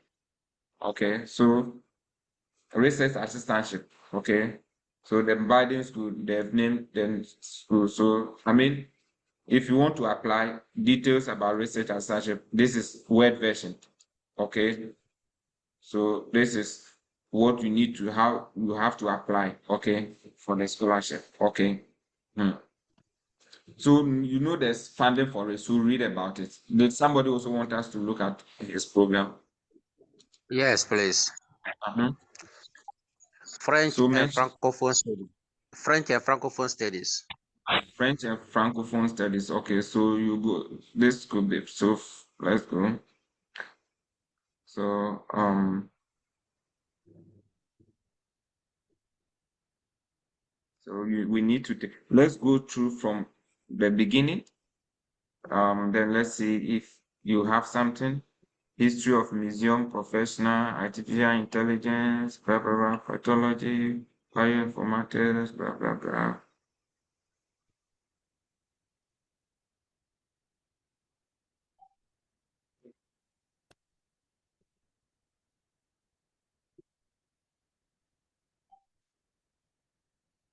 Okay, so research assistantship. Okay, so the Biden school they've named them school. So I mean, if you want to apply details about research assistantship, this is word version. Okay, so this is what you need to how you have to apply. Okay, for the scholarship. Okay. Hmm. So you know there's funding for it, so read about it. Did somebody also want us to look at his program? Yes, please. Mhm. French So and mention Francophone studies. French and Francophone studies. French and Francophone studies. Okay, so you go. This could be so. Let's go. So we need to take. Let's go through from the beginning. Then let's see if you have something. History of museum, professional, artificial intelligence, blah blah blah, pathology, bioinformatics, blah blah blah.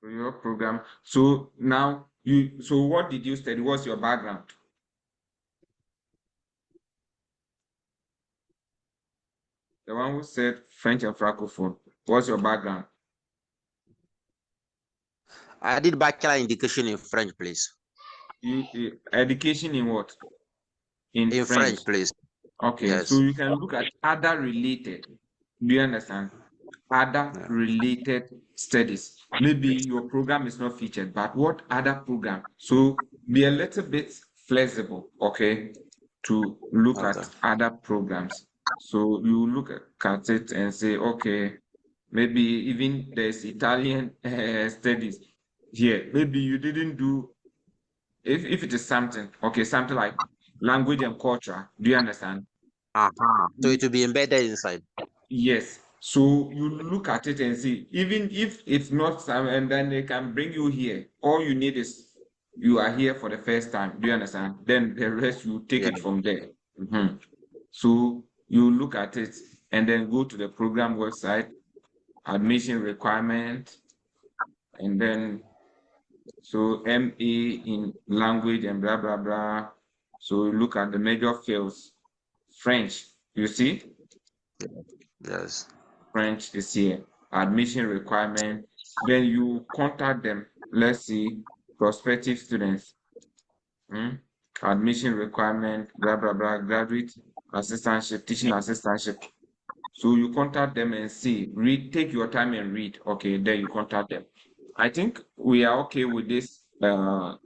So your program. So now you. So what did you study? What's your background? The one who said French and Francophone. What's your background? I did bachelor in education in French, please. Education in what? In In French. French, please. Okay, so Yes. you can look at other related. Do you understand? Other Yeah. related studies. Maybe your program is not featured, but what other program? So be a little bit flexible, okay, to look Okay. at other programs. So you look at it and say, okay, maybe even there's Italian studies here. Maybe you didn't do if it is something, okay, something like language and culture. Do you understand? Uh-huh. So it will be embedded inside. Yes. So you look at it and see, even if it's not some, and then they can bring you here. All you need is you are here for the first time. Do you understand? Then the rest you take Yeah. it from there. Mhm. So you look at it and then go to the program website, admission requirement, and then so MA in language and blah blah blah. So you look at the major fields. French, you see? Yes. French is here. Admission requirement. Then you contact them. Let's see, prospective students. Hmm? Admission requirement, blah blah blah, graduate assistantship, teaching assistantship. So you contact them and see, read, take your time and read. Okay, then you contact them. I think we are okay with this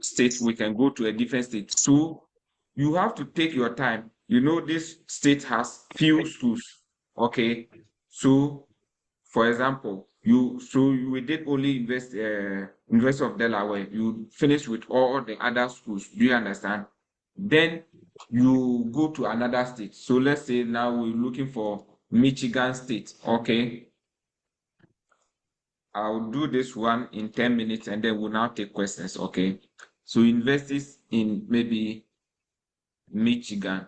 state. We can go to a different state. So you have to take your time. You know, this state has few schools. Okay. So for example, we did only University of Delaware. You finish with all the other schools. Do you understand? Then you go to another state. So let's say now we're looking for Michigan State. Okay, I'll do this one in 10 minutes and then we'll now take questions. Okay, so universities in maybe Michigan.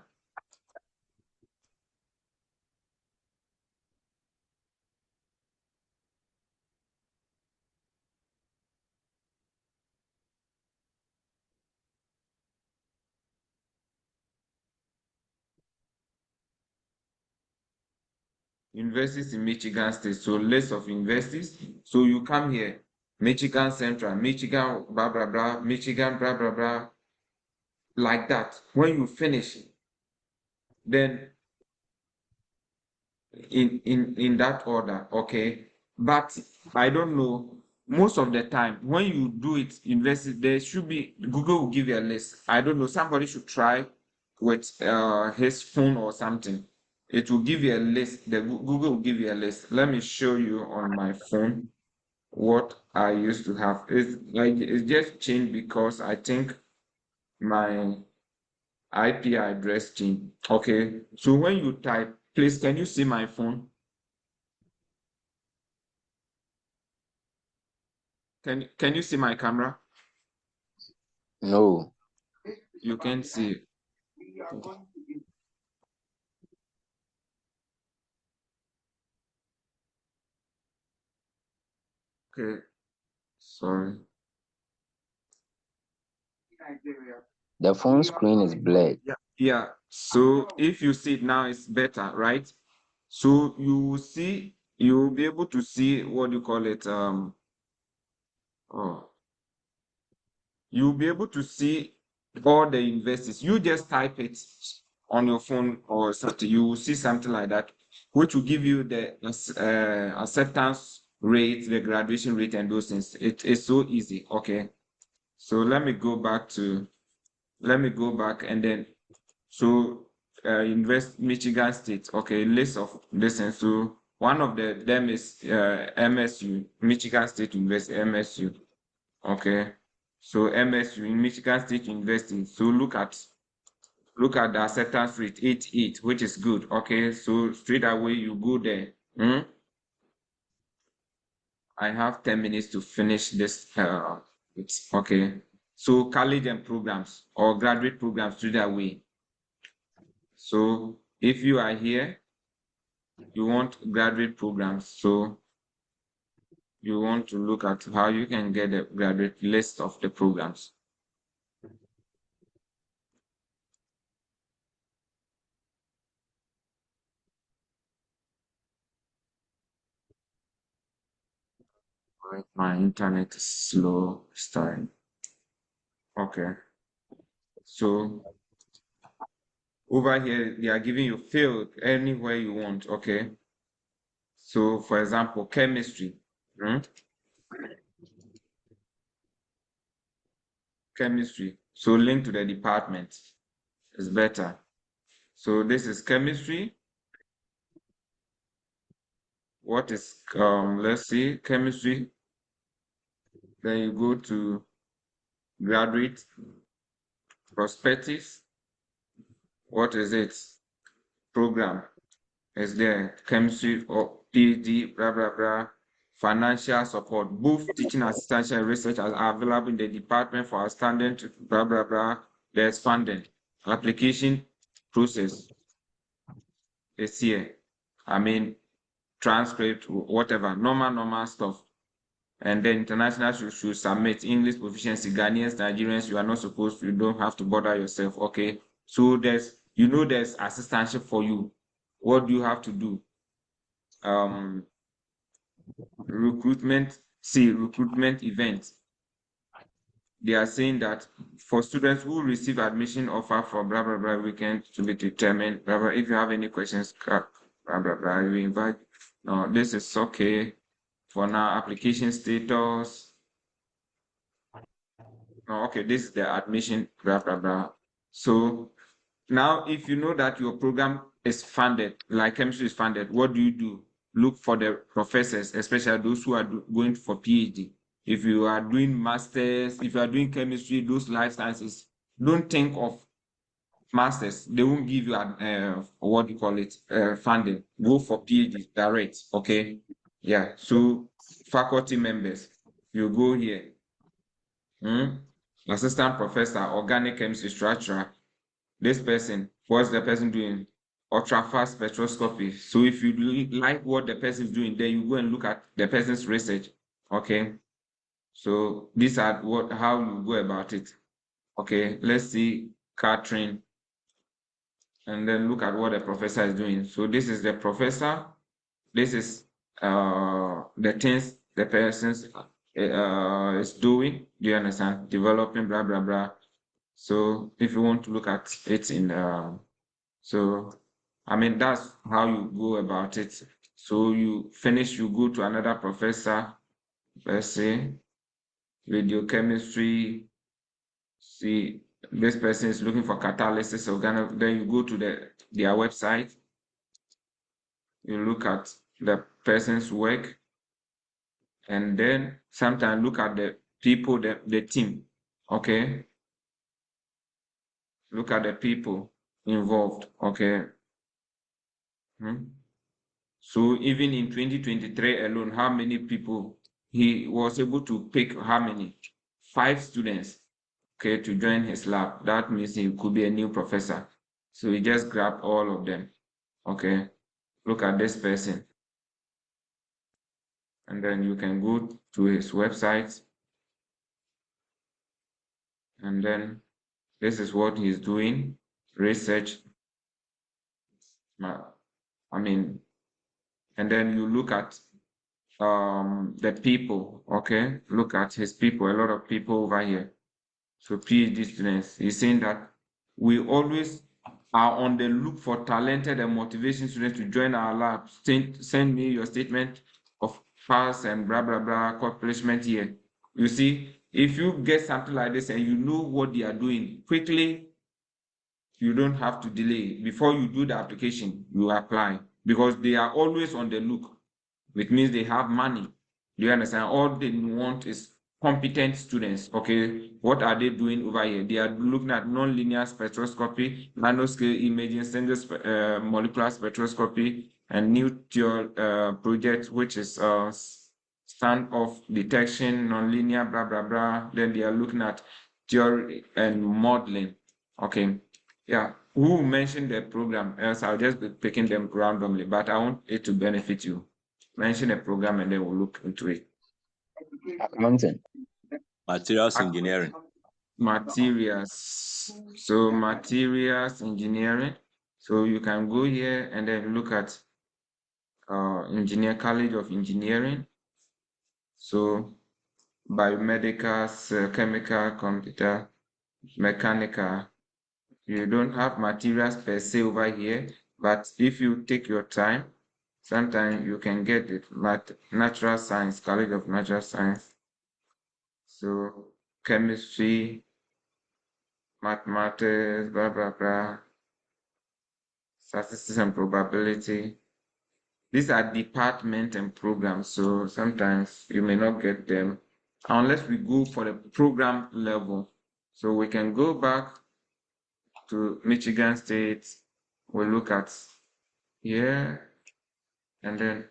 Universities in Michigan State. So list of universities. So you come here, Michigan Central, Michigan, blah, blah, blah, Michigan, blah, blah, blah, like that. When you finish, then in that order, okay. But I don't know. Most of the time, when you do it, invest, there should be Google will give you a list. I don't know. Somebody should try with his phone or something. It will give you a list. The Google will give you a list. Let me show you on my phone what I used to have. It's like it's just changed because I think my IP address changed. Okay. So when you type, please, can you see my phone? Can you see my camera? No. You can see. Okay, sorry. The phone screen is blurred. Yeah. So if you see it now, it's better, right? So you will see, you will be able to see what do you call it? Oh, you'll be able to see all the universities. You just type it on your phone or something. You will see something like that, which will give you the acceptance rate, the graduation rate, and those things. It is so easy. Okay. So let me go back and then so Michigan State. Okay, list of listen. So one of them is MSU, Michigan State University, MSU. Okay. So MSU in Michigan State University. So look at the acceptance rate, 88, which is good. Okay. So straight away you go there. I have 10 minutes to finish this. Okay. So college and programs or graduate programs straight away. So if you are here, you want graduate programs. So you want to look at how you can get the graduate list of the programs. Right, my internet is slow starting. Okay. So over here, they are giving you field anywhere you want. Okay. So for example, chemistry. Chemistry. So link to the department is better. So this is chemistry. What is let's see, chemistry. Then you go to graduate perspectives. What is it? Program is there. Chemistry or PhD, blah blah blah. Financial support. Both teaching assistants and research are available in the department for outstanding to blah blah blah. There's funding. Application process is here. I mean, transcript, whatever, normal stuff. And then international should submit English proficiency. Ghanaians, Nigerians, you are not supposed to, you don't have to bother yourself. Okay. So there's assistantship for you. What do you have to do? Recruitment events. They are saying that for students who receive admission offer for blah blah blah weekend to be determined, blah blah. If you have any questions, blah blah blah, we invite. No, this is okay for now. Application status. No, okay, this is the admission, blah blah blah. So now, if you know that your program is funded, like chemistry is funded, what do? Look for the professors, especially those who are going for PhD. If you are doing masters, if you are doing chemistry, those life sciences, don't think of masters. They won't give you what do you call it, funding. Go for PhD direct. Okay, yeah. So faculty members, you go here. Assistant professor, organic chemistry structure. This person, what's the person doing? Ultrafast spectroscopy. So if you like what the person is doing, then you go and look at the person's research. Okay. So these are how you go about it. Okay. Let's see Catherine, and then look at what the professor is doing. So this is the professor. This is the things the person is doing. Do you understand? Developing, blah blah blah. So if you want to look at it in so I mean that's how you go about it. So you finish, you go to another professor, let's say radiochemistry. See, this person is looking for catalysis organo. Then you go to their website, you look at the person's work, and then sometimes look at the people, the team. Okay. Look at the people involved. Okay. So even in 2023 alone, how many people he was able to pick how many? 5 students, okay, to join his lab. That means he could be a new professor. So he just grabbed all of them. Okay, look at this person. And then you can go to his website. And then this is what he's doing. Research. I mean, and then you look at the people, okay? Look at his people, a lot of people over here. So PhD students, he's saying that we always are on the look for talented and motivation students to join our lab. Send me your statement of pass and blah, blah, blah, accomplishment here. You see, if you get something like this and you know what they are doing, quickly, you don't have to delay. Before you do the application, you apply because they are always on the look, which means they have money. Do you understand? All they want is competent students. Okay, what are they doing over here? They are looking at non-linear spectroscopy, nanoscale imaging, molecular spectroscopy, and new project, which is standoff detection, non-linear, blah blah blah. Then they are looking at theory and modeling. Okay, yeah. Who mentioned the program? Else I'll just be picking them randomly, but I want it to benefit you. Mention a program and then we'll look into it. Accounting. Materials engineering. Materials. So materials engineering. So you can go here and then look at Engineer College of Engineering. So biomedical, chemical, computer, mechanical. You don't have materials per se over here, but if you take your time, sometimes you can get it. Natural Science, College of Natural Science. So chemistry, mathematics, blah, blah, blah, statistics and probability. These are department and programs, so sometimes you may not get them unless we go for the program level. So we can go back to Michigan State. We'll look at here and then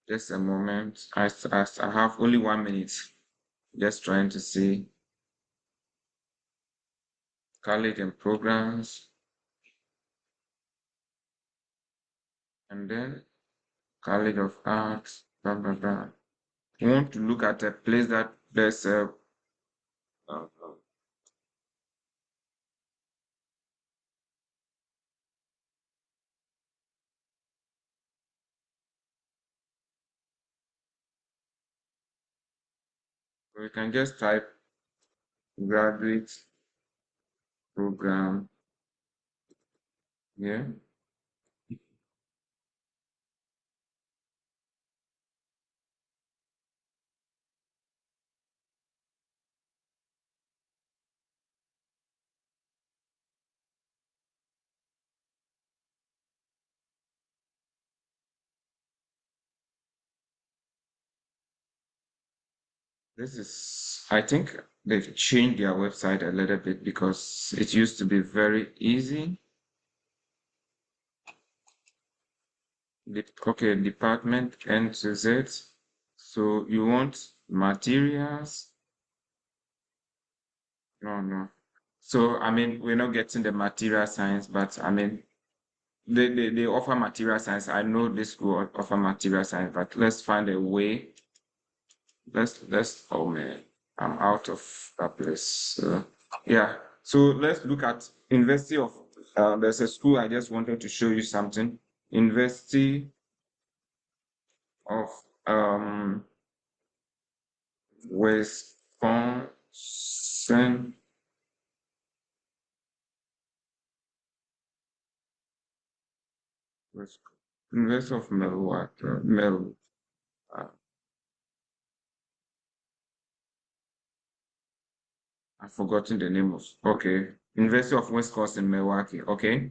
just a moment. I have only 1 minute. Just trying to see college and programs. And then College of Arts, blah, blah, blah. We want to look at a place that there's a uh, we can just type graduate program here. This is, I think they've changed their website a little bit because it used to be very easy. Okay, department N to Z. So you want materials? No. So, I mean, we're not getting the material science, but I mean, they offer material science. I know this school offer material science, but let's find a way. Let's, oh man, I'm out of that place. Yeah, so let's look at University of, there's a school I just wanted to show you something. University of Wisconsin. University of Milwaukee, I've forgotten the name of, okay, University of Wisconsin, Milwaukee, okay?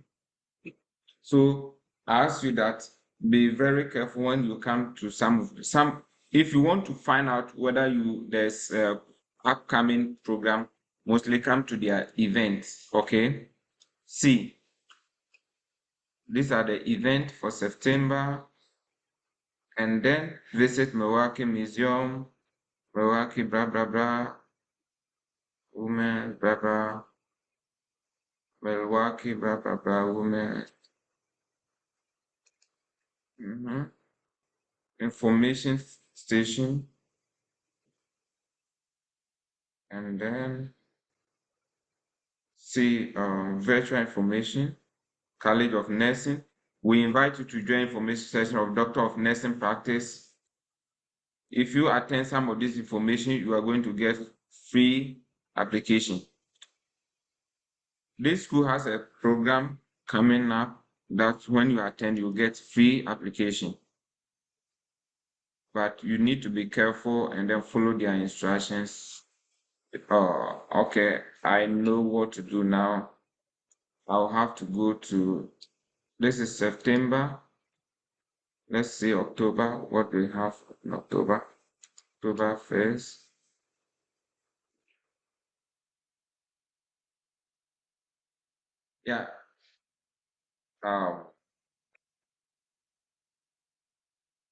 So I ask you that be very careful when you come to some, if you want to find out whether there's a upcoming program, mostly come to their events, okay? See, These are the events for September. And then visit Milwaukee Museum, Milwaukee, blah, blah, blah, women, blah, blah, Milwaukee, blah, blah, blah, women. Information station. And then see virtual information, College of Nursing. We invite you to join information session of Doctor of Nursing practice. If you attend some of this information, you are going to get free application. This school has a program coming up that when you attend, you get free application. But you need to be careful and then follow their instructions. Okay, I know what to do now. I'll have to go to, this is September. Let's see October, what we have in October. October 1st. Yeah.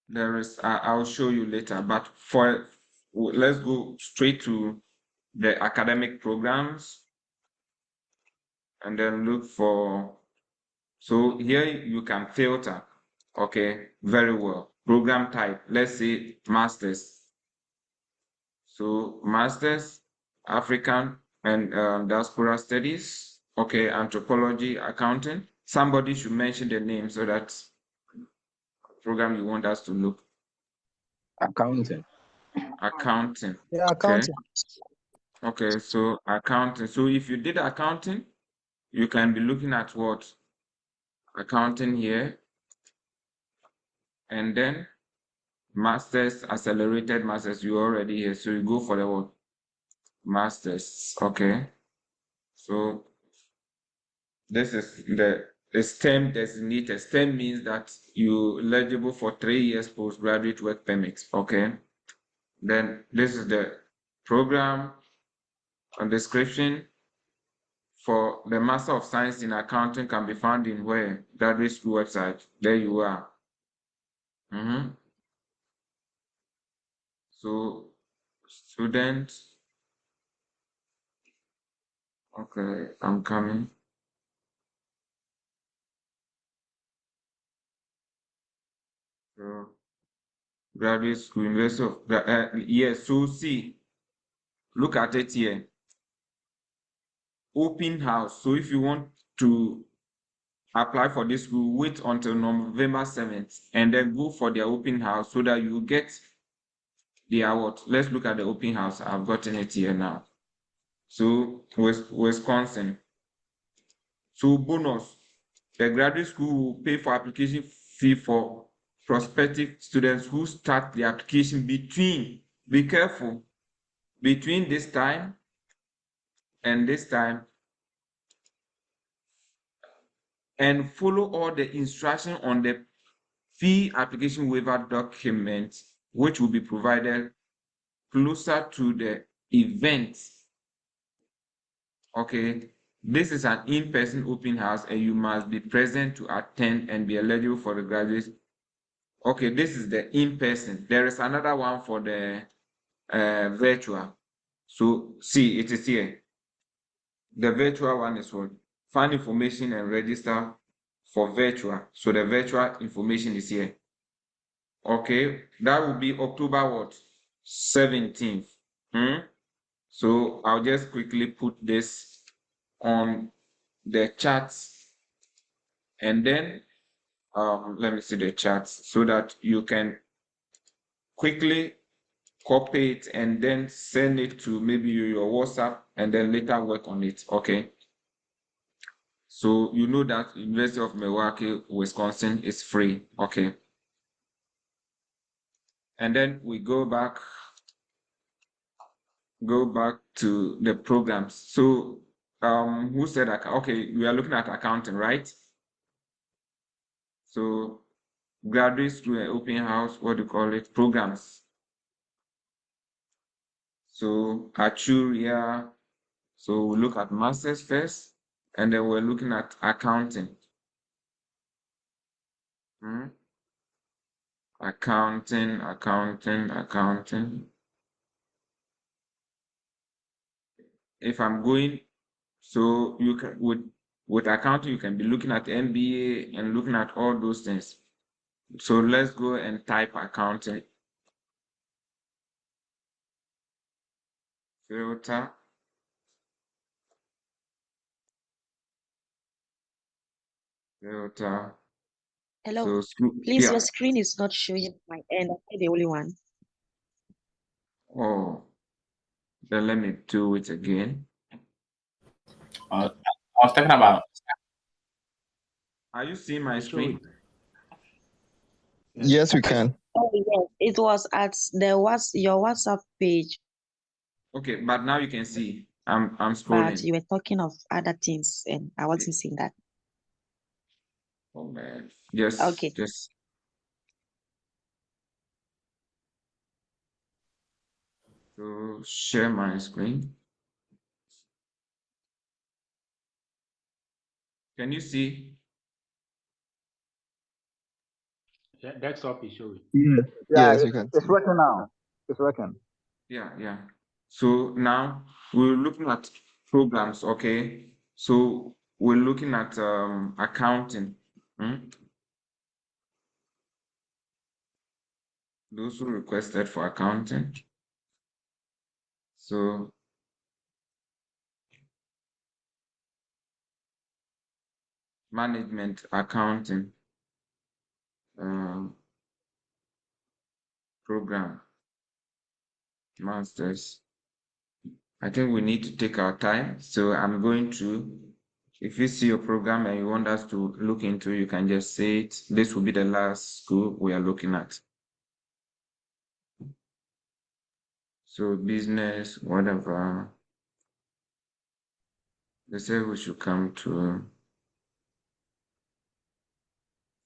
There is, I'll show you later, but let's go straight to the academic programs and then look for, so here you can filter, okay, very well. Program type, let's say masters. So masters, African and diaspora studies, okay, anthropology, accounting. Somebody should mention the name so that program you want us to look. Accounting. Accounting. Yeah, Okay. accounting. Okay, so accounting. So if you did accounting, you can be looking at what? Accounting here. And then masters, accelerated masters, you already here. So you go for the what? Masters. Okay. So this is the STEM designated. STEM means that you eligible for 3 years postgraduate work permit. Okay. Then this is the program and description for the Master of Science in Accounting can be found in where? Graduate School website. There you are. So students, okay, I'm coming. So graduate school, University of, yes, so see, look at it here. Open house. So if you want to apply for this school, wait until November 7th and then go for their open house so that you get the award. Let's look at the open house. I've gotten it here now. So Wisconsin. So bonus, the graduate school will pay for application fee for prospective students who start the application between, be careful, between this time and this time, and follow all the instructions on the fee application waiver document, which will be provided closer to the event. Okay, this is an in-person open house and you must be present to attend and be eligible for the graduate. Okay, this is the in-person. There is another one for the virtual. So see, it is here. The virtual one is what? Find information and register for virtual. So the virtual information is here. Okay, that will be October what? 17th. So I'll just quickly put this on the charts and then let me see the charts so that you can quickly copy it and then send it to maybe your WhatsApp and then later work on it. Okay. So you know that University of Milwaukee, Wisconsin is free. Okay. And then we go back to the programs. So who said that? Okay, we are looking at accounting, right? So graduate school and open house, what do you call it? Programs. So Acturia. So we look at masters first, and then we're looking at accounting. Hmm? Accounting. If I'm going, so you can with accounting, you can be looking at MBA and looking at all those things. So let's go and type accounting. Filter. Filter. Hello. So school, Please, yeah. your screen is not showing my end. Am I the only one? Oh, then let me do it again. I was talking about. Are you seeing my Show it. screen? Yes, we can. Oh, yes. It was at your WhatsApp page, Okay, but now you can see. I'm but scrolling. you were talking of other things, and I wasn't seeing that. Oh man. Okay. Just to share my screen. Can you see? Desktop is showing. Yeah, Yes, we can. it's working now. It's working. Yeah. So now we're looking at programs, okay? So we're looking at accounting. Hmm? Those who requested for accounting. So management accounting program masters. I think we need to take our time. So I'm going to, if you see your program and you want us to look into, you can just say it. This will be the last school we are looking at. So business, whatever. They say we should come to.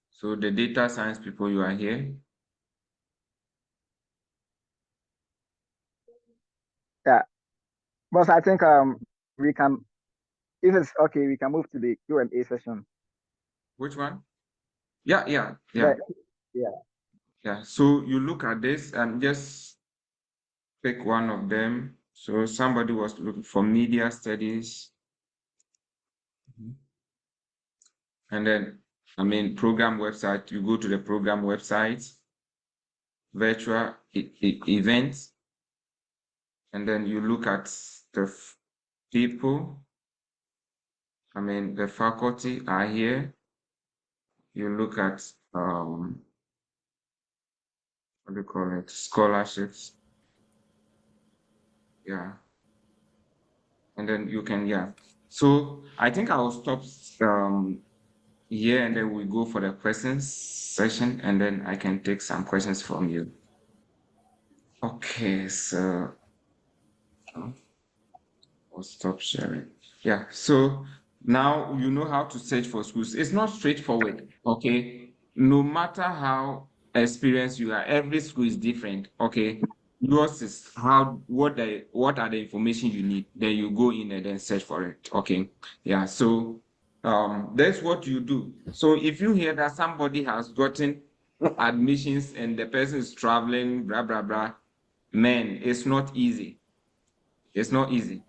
So the data science people, you are here. Yeah, but I think we can, if it's okay, we can move to the Q&A session. Which one? Yeah. Yeah. Yeah. So you look at this and just pick one of them. So somebody was looking for media studies. And then, program website, you go to the program website, virtual events, and then you look at the people. The faculty are here. You look at, what do you call it? Scholarships. Yeah. And then you can, yeah. So I think I will stop here and then we go for the questions session and then I can take some questions from you. Okay, so I'll stop sharing. Yeah, so now you know how to search for schools. It's not straightforward, okay? No matter how experienced you are, every school is different, okay? Yours is what are the information you need, then you go in and then search for it, okay? Yeah, so that's what you do. So if you hear that somebody has gotten admissions and the person is traveling, blah blah blah, man, it's not easy. It's not easy.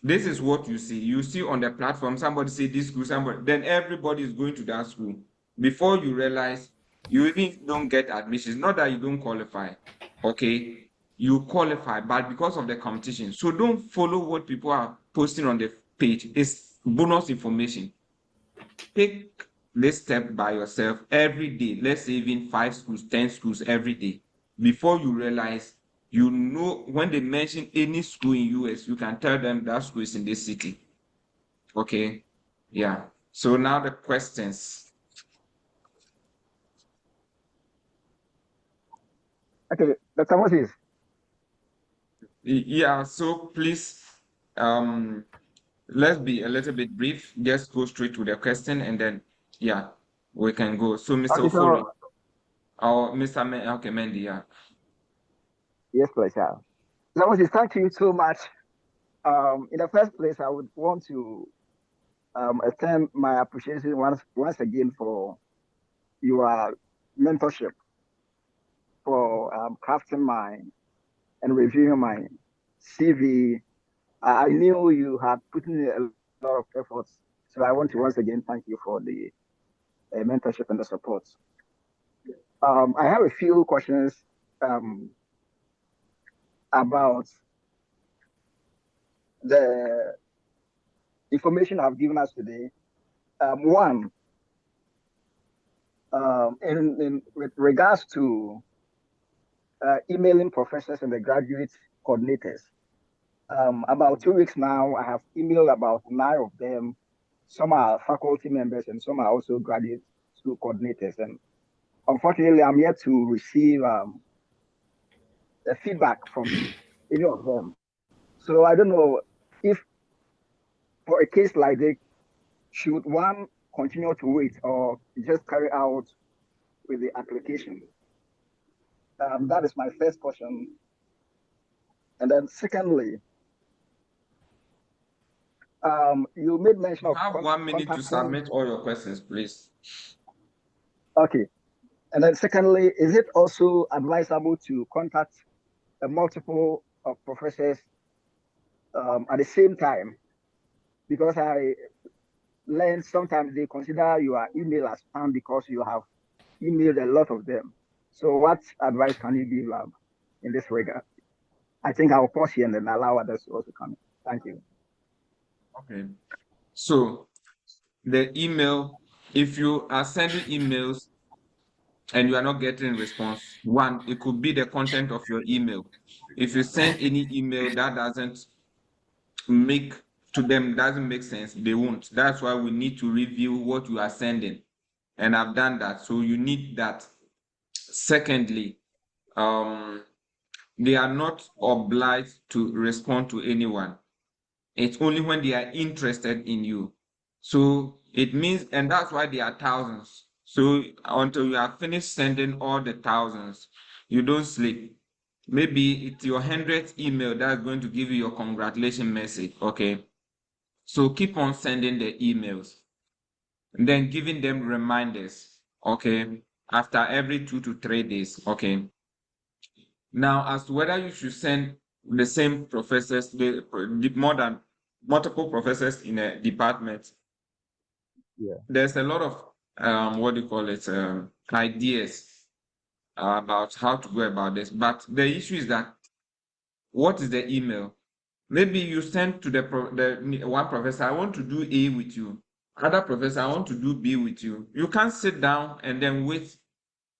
This is what you see. You see on the platform, somebody say this school, somebody, then everybody is going to that school. Before you realize, you even don't get admissions. Not that you don't qualify, okay? You qualify, but because of the competition. So don't follow what people are posting on the page. It's bonus information. Take this step by yourself every day. Let's say even 5 schools, 10 schools every day. Before you realize, you know, when they mention any school in US, you can tell them that school is in this city. Okay. Yeah. So now the questions. Okay, Dr. Moses. Yeah. So please, let's be a little bit brief. Just go straight to the question and then, yeah, we can go. So Mr. Okay, Ofori so or Mr. Okay, Mendy, yeah. yes, please. Yeah. Dr. Moses, thank you so much. In the first place, I would want to extend my appreciation once again for your mentorship for crafting my and reviewing my CV. I knew you had put in a lot of efforts, so I want to once again thank you for the mentorship and the support. I have a few questions um, about the information I've given us today. One, with regards to emailing professors and the graduate coordinators. About 2 weeks now, I have emailed about 9 of them. Some are faculty members and some are also graduate school coordinators. And unfortunately, I'm yet to receive the feedback from any of them. So I don't know if for a case like this, should one continue to wait or just carry out with the application? That is my first question. And then secondly, you made mention You of have 1 minute to contacting. submit all your questions, please. Okay. And then secondly, is it also advisable to contact a multiple of professors at the same time? Because I learned sometimes they consider your email as spam because you have emailed a lot of them. So what advice can you give in this regard? I think I'll pause here and then allow others to also come in. Thank you. Okay. So the email, if you are sending emails and you are not getting response, one, it could be the content of your email. If you send any email that doesn't make sense, they won't. That's why we need to review what you are sending. And I've done that. So you need that. Secondly, they are not obliged to respond to anyone. It's only when they are interested in you. So it means, and that's why there are thousands. So until you are finished sending all the thousands, you don't sleep. Maybe it's your 100th email that's going to give you your congratulation message. Okay. So keep on sending the emails and then giving them reminders. Okay. After every 2 to 3 days. Okay. Now, as to whether you should send the same professors, the more than multiple professors in a department, there's a lot of what do you call it, ideas about how to go about this. But the issue is that what is the email? Maybe you send to the one professor, I want to do A with you. Other professor, I want to do B with you. You can't sit down and then wait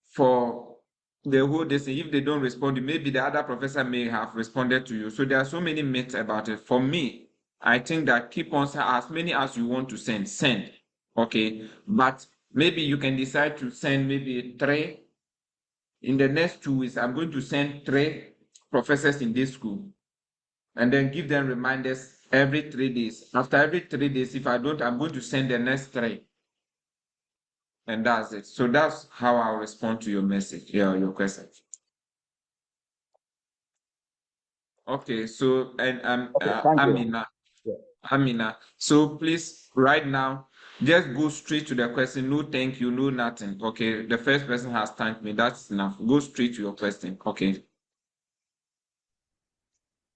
for the whole day. If they don't respond, maybe the other professor may have responded to you. So there are so many myths about it. For me, I think that keep on as many as you want to send. Okay. But maybe you can decide to send maybe 3. In the next 2 weeks, I'm going to send 3 professors in this school and then give them reminders every 3 days. After every 3 days, if I don't, I'm going to send the next 3. And that's it. So that's how I'll respond to your message, your question. Okay, so and Thank you. Amina, Amina. So please, right now, just go straight to the question. No, thank you, no, nothing. Okay, the first person has thanked me. That's enough. Go straight to your question. Okay.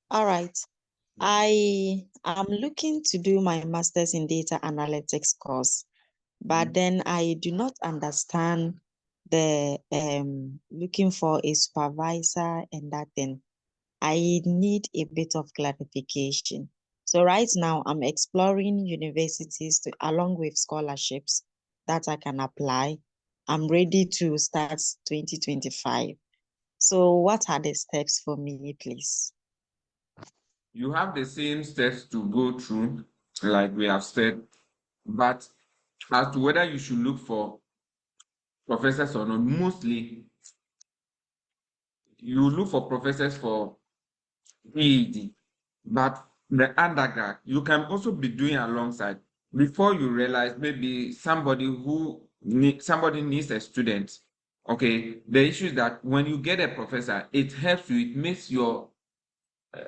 All right. I am looking to do my master's in data analytics course, but then I do not understand the looking for a supervisor and that thing. I need a bit of clarification. So right now I'm exploring universities along with scholarships that I can apply. I'm ready to start 2025. So what are the steps for me, please? You have the same steps to go through, like we have said, but as to whether you should look for professors or not, mostly you look for professors for PhD, but the undergrad, you can also be doing alongside. Before you realize, maybe somebody needs a student. Okay, the issue is that when you get a professor, it helps you. It makes your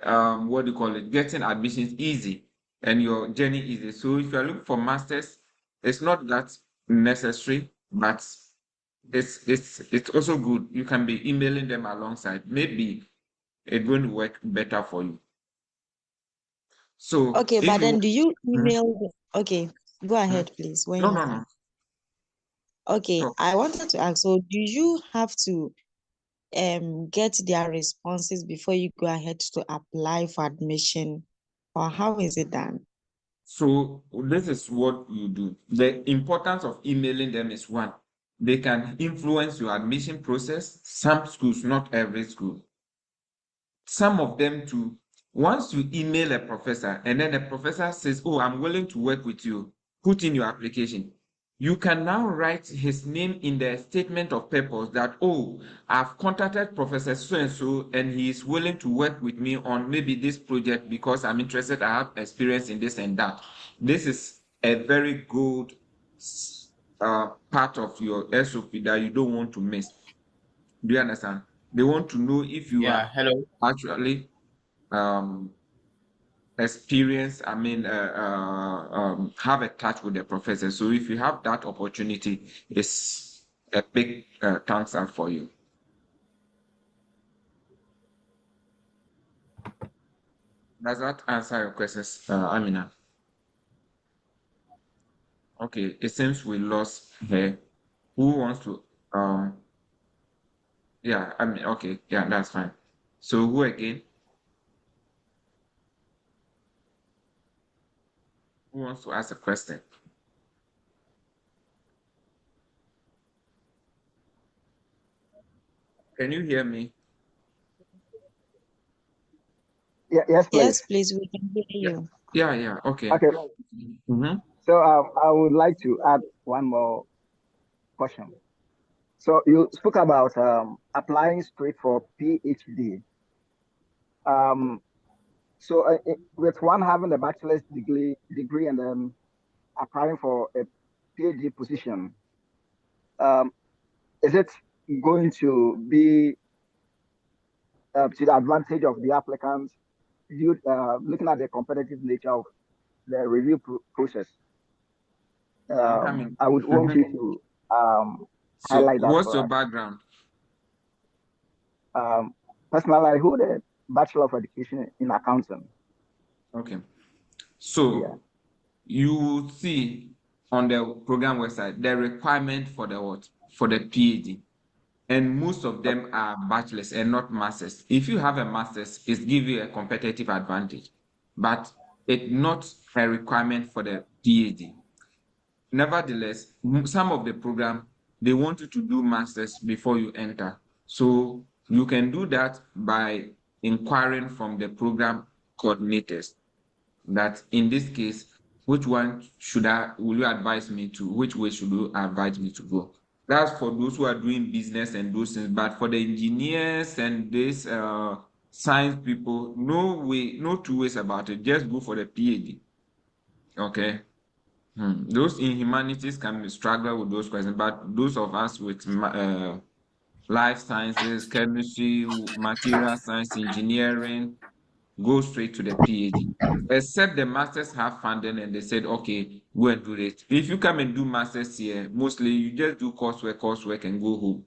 what do you call it, getting admissions easy and your journey easy. So if you're looking for masters, it's not that necessary, but it's also good. You can be emailing them alongside. Maybe it's going to work better for you. So Okay, if but then you do you Mhm, email? Okay, go mhm. ahead, please. When No, you're no, done. no. Okay, So I wanted to ask, so do you have to get their responses before you go ahead to apply for admission, or how is it done? So this is what you do. The importance of emailing them is one, they can influence your admission process. Some schools, not every school. Some of them too. Once you email a professor and then the professor says, "Oh, I'm willing to work with you," put in your application. You can now write his name in the statement of purpose that, "Oh, I've contacted Professor so and so, and he is willing to work with me on maybe this project because I'm interested. I have experience in this and that." This is a very good part of your SOP that you don't want to miss. Do you understand? They want to know if you Yeah, are hello. actually um, experience, have a touch with the professor. So if you have that opportunity, it's a big thanks out for you. Does that answer your questions, Amina? Okay, it seems we lost her. Who wants to, yeah, okay, yeah, that's fine. So who again? Who wants to ask a question? Can you hear me? Yes, please. Yes, please, we can hear you. Yeah, okay. Okay. Mhm. So I would like to add one more question. So you spoke about applying straight for PhD. Um, so with one having a bachelor's degree and then applying for a PhD position, um, is it going to be to the advantage of the applicants? You looking at the competitive nature of the review process. I'm coming. I would want you to So highlight that what's for your us. background? Personally, I hold a Bachelor of Education in Accounting. Okay. Yeah. So you will see on the program website the requirement for the what? For the PhD. And most of them are bachelors and not masters. If you have a master's, it gives you a competitive advantage, but it's not a requirement for the PhD. Nevertheless, some of the program, they want you to do masters before you enter. So you can do that by inquiring from the program coordinators that in this case, which one will you advise me to, which way should you advise me to go? That's for those who are doing business and those things, but for the engineers and this science people, no way, no two ways about it. Just go for the PhD. Okay. Those in humanities can struggle with those questions, but those of us with life sciences, chemistry, material science, engineering, go straight to the PhD. Except the masters have funding and they said, okay, go and do it. If you come and do masters here, mostly you just do coursework, and go home.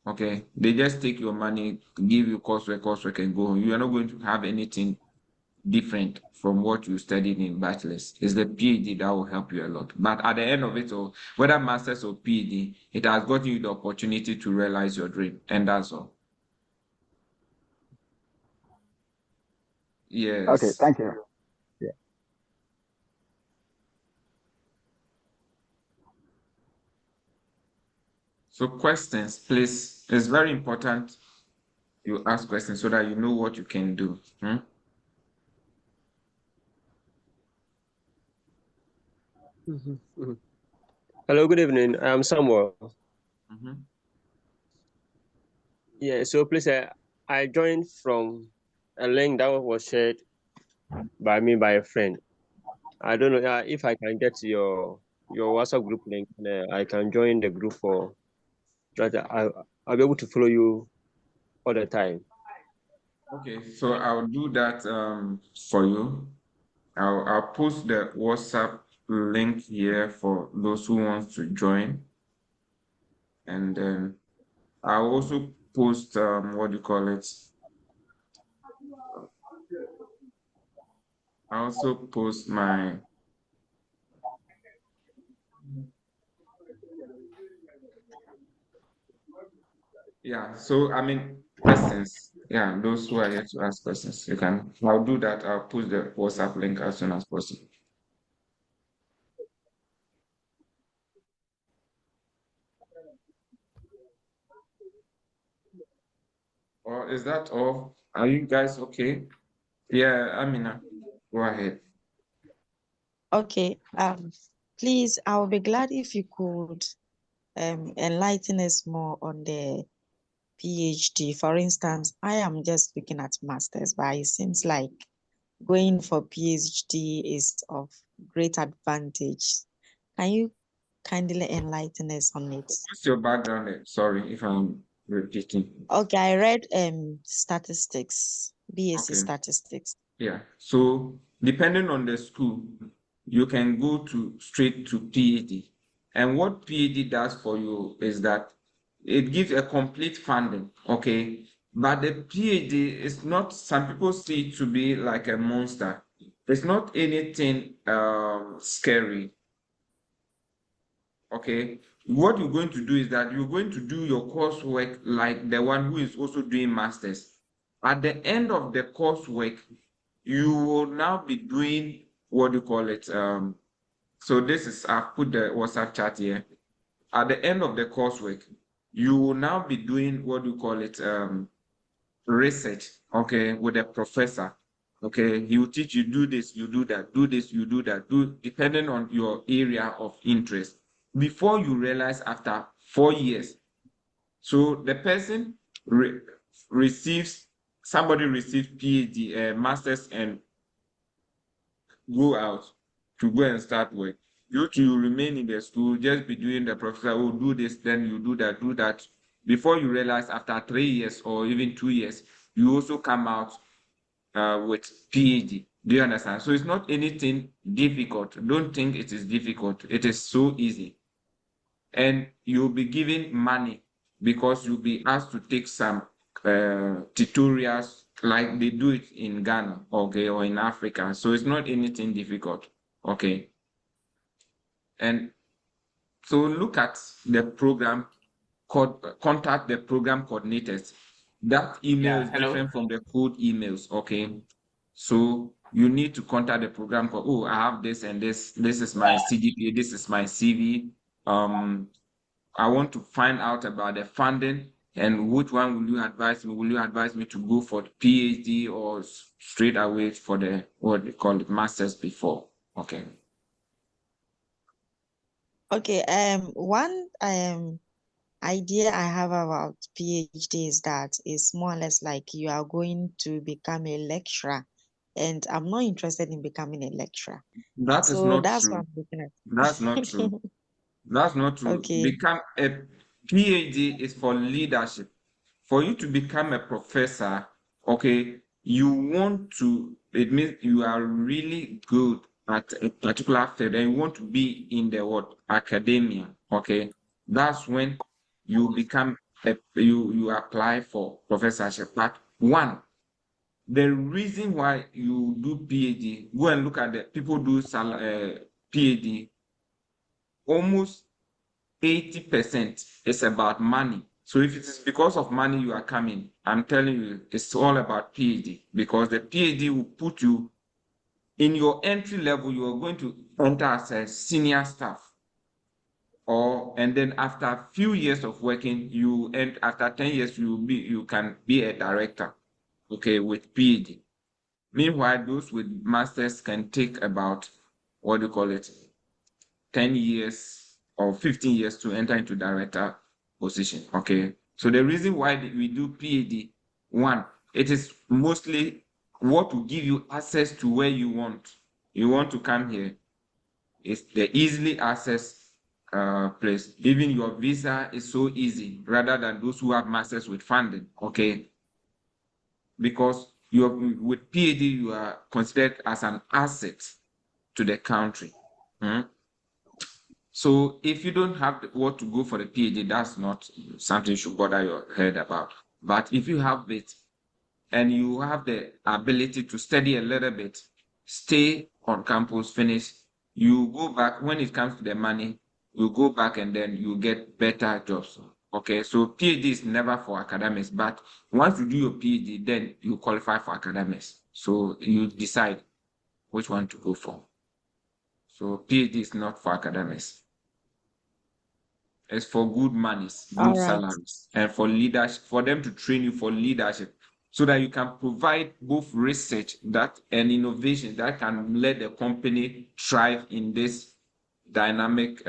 Okay. They just take your money, give you coursework, and go home. You are not going to have anything different from what you studied in bachelor's. It's the PhD that will help you a lot. But at the end of it all, whether master's or PhD, it has gotten you the opportunity to realize your dream. And that's all. Okay, Yes. thank you. Yeah. So questions, please. It's very important you ask questions so that you know what you can do. Hello, good evening. I'm Samuel. Mhm. Yeah, so please, I joined from a link that was shared by me by a friend. I don't know if I can get your WhatsApp group link. I can join the group for that. I'll be able to follow you all the time. Okay, so I'll do that for you. I'll post the WhatsApp link here for those who want to join. And then I'll also post what do you call it? I also post my yeah. So I mean questions. Yeah, those who are here to ask questions, you can. I'll do that. I'll put the WhatsApp link as soon as possible. Or is that all? Are you guys okay? Yeah, Amina, go ahead. Okay. Please, I would be glad if you could enlighten us more on the PhD. For instance, I am just looking at masters, but it seems like going for PhD is of great advantage. Can you kindly enlighten us on it? What's your background? Sorry if I'm repeating. Okay, I read statistics, BSc Okay. statistics. Yeah. So depending on the school, you can go to straight to PhD. And what PhD does for you is that it gives a complete funding. Okay. But the PhD is not, some people see it to be like a monster. It's not anything scary. Okay. What you're going to do is that you're going to do your coursework like the one who is also doing masters. At the end of the coursework, you will now be doing what do you call it? So this is, I've put the WhatsApp chat here. At the end of the coursework, you will now be doing what do you call it? Research, okay, with a professor. Okay, he will teach you do this, you do that, do this, you do that, do depending on your area of interest. Before you realize after 4 years, so the person receives, somebody receives PhD, masters, and go out to go and start work. You remain in the school, just be doing the professor, oh, do this, then you do that, do that. Before you realize after 3 years or even 2 years, you also come out with PhD. Do you understand? So it's not anything difficult. Don't think it is difficult. It is so easy. And you'll be given money because you'll be asked to take some tutorials like they do it in Ghana, okay, or in Africa. So it's not anything difficult, okay. And so look at the program, contact the program coordinators. That email Yeah, is hello. different from the code emails, okay. So you need to contact the program. Oh, I have this and this. This is my CGPA. This is my CV. I want to find out about the funding and which one will you advise me? Will you advise me to go for the PhD or straight away for the what they call it masters before? Okay. Okay, one idea I have about PhD is that it's more or less like you are going to become a lecturer, and I'm not interested in becoming a lecturer. That is So not that's what true. I'm looking at. That's not true. That's not true. Okay. Become a PhD is for leadership. For you to become a professor, okay, you want to, it means you are really good at a particular field and you want to be in the what academia, okay. That's when you become you apply for professorship. But one, the reason why you do PhD, go and look at the people do PhD, almost 80% is about money. So if it is because of money you are coming, I'm telling you, it's all about PhD because the PhD will put you in your entry level. You are going to enter as a senior staff, or and then after a few years of working, you and after 10 years you can be a director, okay, with PhD. Meanwhile, those with masters can take about what do you call it? 10 years or 15 years to enter into director position. Okay. So the reason why we do PhD, one, it is mostly what will give you access to where you want. You want to come here. It's the easily access place. Even your visa is so easy rather than those who have masters with funding. Okay. Because you're with PhD, you are considered as an asset to the country. Hmm? So if you don't have what to go for the PhD, that's not something you should bother your head about. But if you have it and you have the ability to study a little bit, stay on campus, finish, you go back when it comes to the money, you go back and then you get better jobs. Okay, so PhD is never for academics, but once you do your PhD, then you qualify for academics. So you decide which one to go for. So PhD is not for academics. It's for good monies, All good right. salaries, and for leadership, for them to train you for leadership, so that you can provide both research that and innovation that can let the company thrive in this dynamic,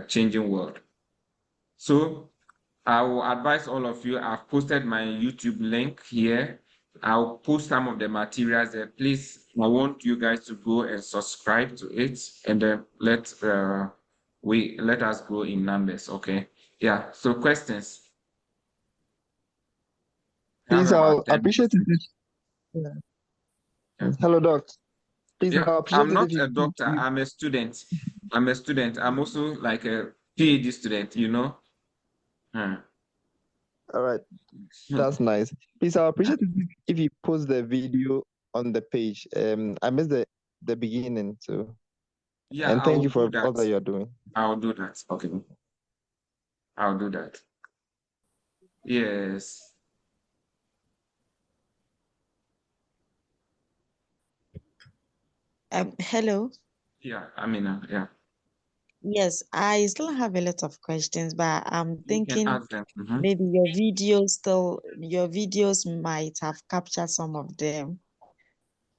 changing world. So I will advise all of you. I've posted my YouTube link here. I'll post some of the materials there. Please, I want you guys to go and subscribe to it, and then let us grow in numbers. Okay. Yeah. So questions. We have Please, I'll about 10 appreciate minutes. it. Yeah. Hello, Doc. Please, Yeah. I'll appreciate I'm it not if you. a doctor. I'm a student. I'm also like a PhD student. You know. Hmm. All right, that's nice. Please, I'll appreciate it if you post the video on the page. I missed the beginning, so. Yeah. And I thank will you for do all that. that you're doing. I'll do that. Okay. I'll do that. Yes. Hello. Yeah. I mean, yeah. Yes, I still have a lot of questions, but I'm You can thinking ask them. Mhm. maybe your videos might have captured some of them.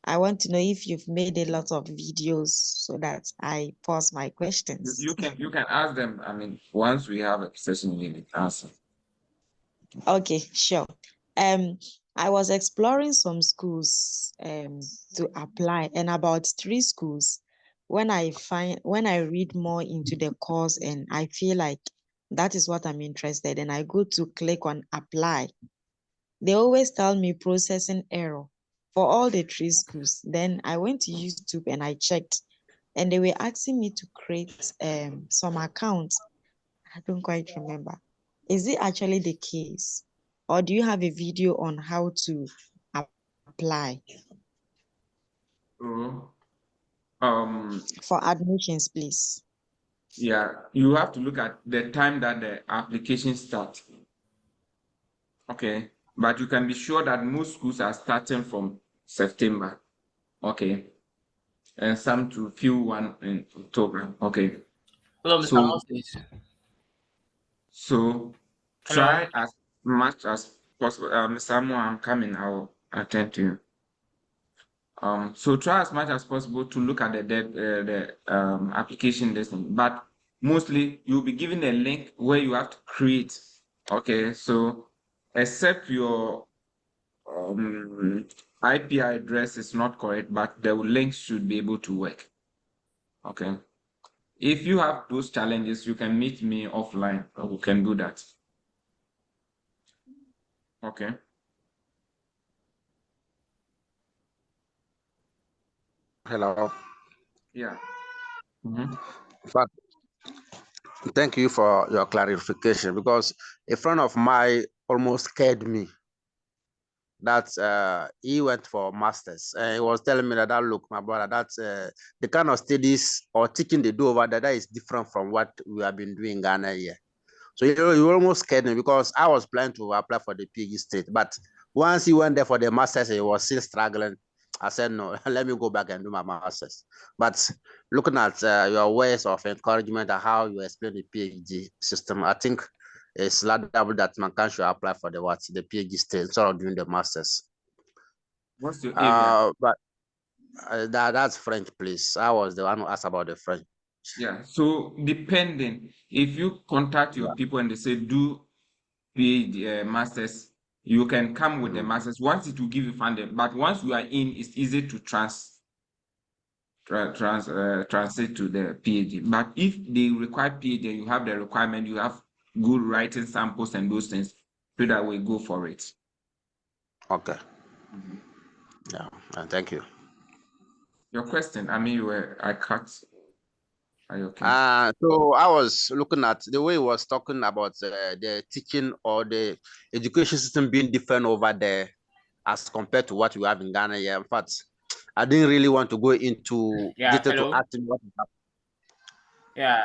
I want to know if you've made a lot of videos so that I pause my questions. You can ask them. I mean, once we have a session, we will answer. Okay, sure. I was exploring some schools to apply, and about 3 schools. When I read more into the course and I feel like that is what I'm interested in, I go to click on apply. They always tell me processing error for all the 3 schools. Then I went to YouTube and I checked, and they were asking me to create some accounts. I don't quite remember. Is it actually the case? Or do you have a video on how to apply So, for admissions, please? yeah, you have to look at the time that the application starts. Okay, but you can be sure that most schools are starting from September. Okay, and some to few one in October. Okay, Hello, Mr. so Moses. so Hello. try as much as possible. Mr. Mo, I'm coming. I will attend to you. So try as much as possible to look at the application listing, but mostly you'll be given a link where you have to create. Okay, so except your IP address is not correct, but the link should be able to work. Okay, if you have those challenges, you can meet me offline. We can do that. Okay. Hello. Yeah. Mm-hmm. But thank you for your clarification, because a friend of mine almost scared me that he went for masters. He was telling me that, look, my brother, that's the kind of studies or teaching they do over there that is different from what we have been doing in Ghana here. So you almost scared me, because I was planning to apply for the PhD state, but once he went there for the masters, he was still struggling. I said, no, let me go back and do my masters. But looking at your ways of encouragement and how you explain the PhD system, I think it's laudable that man can should apply for the PhD state instead of doing the masters. What's your area? But that's French, please. I was the one who asked about the French. Yeah. So depending, if you contact your people and they say do PhD masters, you can come with the masters. Once it will give you funding, but once you are in, it's easy to translate to the PhD. But if they require PhD, you have the requirement, you have good writing samples and those things, so that we go for it. Okay. Yeah. Thank you. Your question, I mean, I cut. Are you okay? So I was looking at the way he was talking about the teaching or the education system being different over there as compared to what we have in Ghana here. In fact, I didn't really want to go into Yeah, detail to hello. ask him what is happening. Yeah,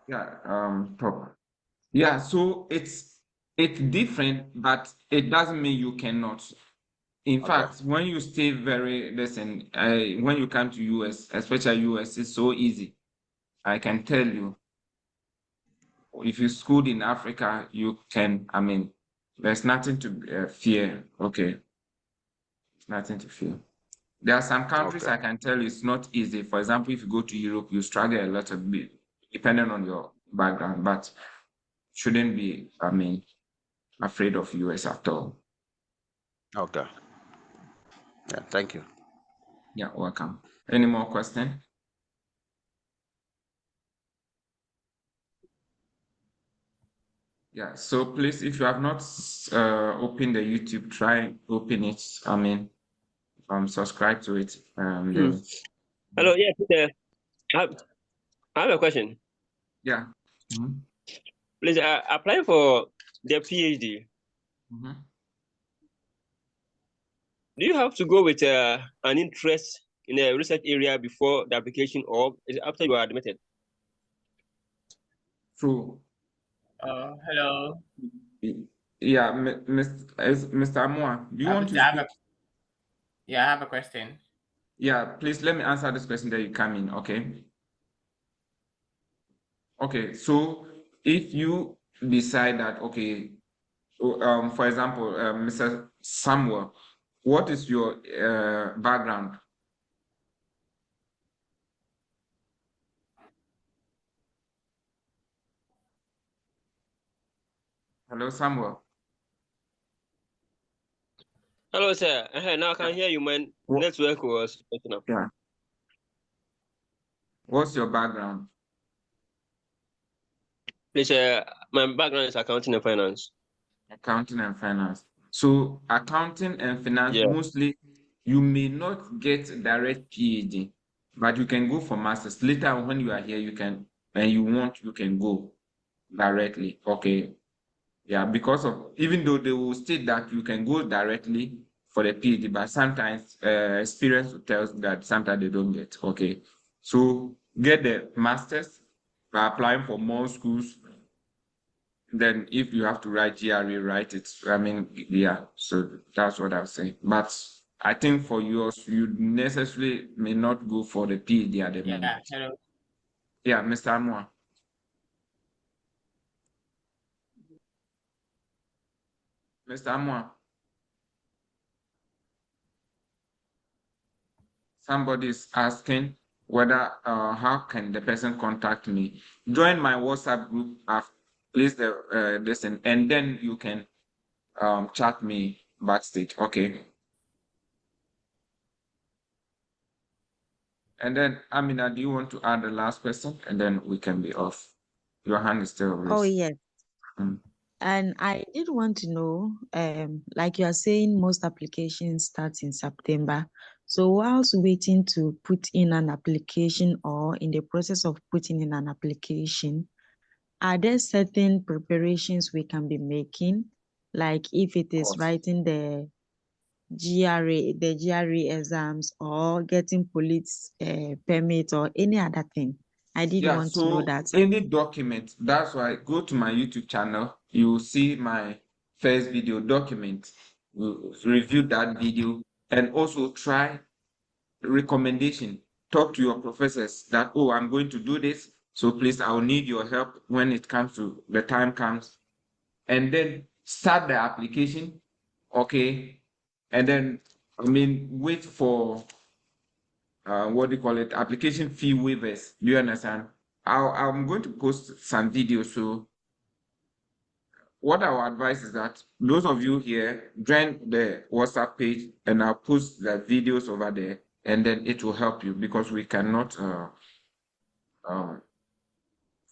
Yeah, top. Yeah, so it's different, but it doesn't mean you cannot. In Okay. fact, when you stay when you come to US, especially US, it's so easy. I can tell you, if you schooled in Africa, you can, I mean, there's nothing to fear. Okay, nothing to fear. There are some countries Okay. I can tell you it's not easy. For example, if you go to Europe, you struggle a lot of bit, depending on your background, but shouldn't be, I mean, afraid of US at all. Okay. Yeah, thank you. Yeah, welcome. Any more questions? Yeah, so please, if you have not opened the YouTube, try open it. I mean, subscribe to it. Then Hello, yeah, Peter. I have a question. yeah. Mhm. Please, applying for the PhD. Mhm. Do you have to go with an interest in a research area before the application, or is it after you are admitted? So hello. yeah, Mr. Amua, do you want to speak? I have a question. Yeah, please let me answer this question that you come in, okay? Okay, so if you decide that, okay, for example, Mr. Samuel, what is your background? Hello, Samuel. Hello, sir. Now I can hear you. My network was breaking up. Yeah. What's your background? Please, my background is accounting and finance. Accounting and finance. So accounting and finance, Yeah. mostly you may not get direct PhD, but you can go for masters. Later on, when you are here, you can, and you can go directly. Okay. Yeah, because of, even though they will state that you can go directly for the PhD, but sometimes experience tells that sometimes they don't get. Okay. So get the masters by applying for more schools. Then if you have to write GRE, write it. I mean, yeah, so that's what I'll say. But I think for yours, you necessarily may not go for the PhD at the moment. Hello. Yeah, Mr. Amwa. Mr. Amwa, somebody is asking whether how can the person contact me. Join my WhatsApp group. I've placed the this and then you can chat me backstage. Okay. And then, Amina, do you want to add the last question? And then we can be off. Your hand is still Oh, raised. yes. Mm. And I did want to know, like you are saying, most applications start in September. So whilst waiting to put in an application or in the process of putting in an application, are there certain preparations we can be making? Like if it is writing the GRE exams or getting police permit or any other thing? I did Yeah, want to know so that. any document, that's why go to my YouTube channel, you will see my first video document. We'll review that video and also try recommendation. Talk to your professors that, oh, I'm going to do this. So please, I will need your help when it comes to the time comes. And then start the application. Okay. And then, I mean, wait for what do you call it? Application fee waivers. Do you understand? I'm going to post some videos. So what I would advise is that those of you here join the WhatsApp page and I'll post the videos over there and then it will help you because we cannot um,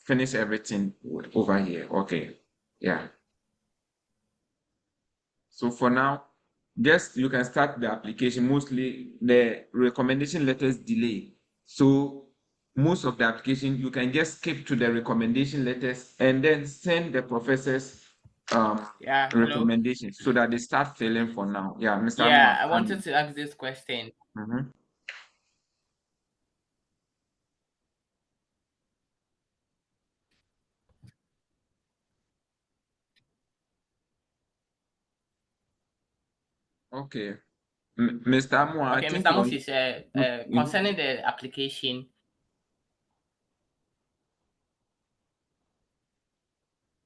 finish everything over here. Okay. Yeah. So for now, just you can start the application. Mostly the recommendation letters delay. So most of the application, you can just skip to the recommendation letters and then send the professors Yeah, hello. recommendations so that they start filling for now. Yeah, Mr. Yeah, I Amwa. wanted to ask this question. Mhm. Okay. Mr. Amwa, I Okay, think Mr. Moses, you- concerning the application,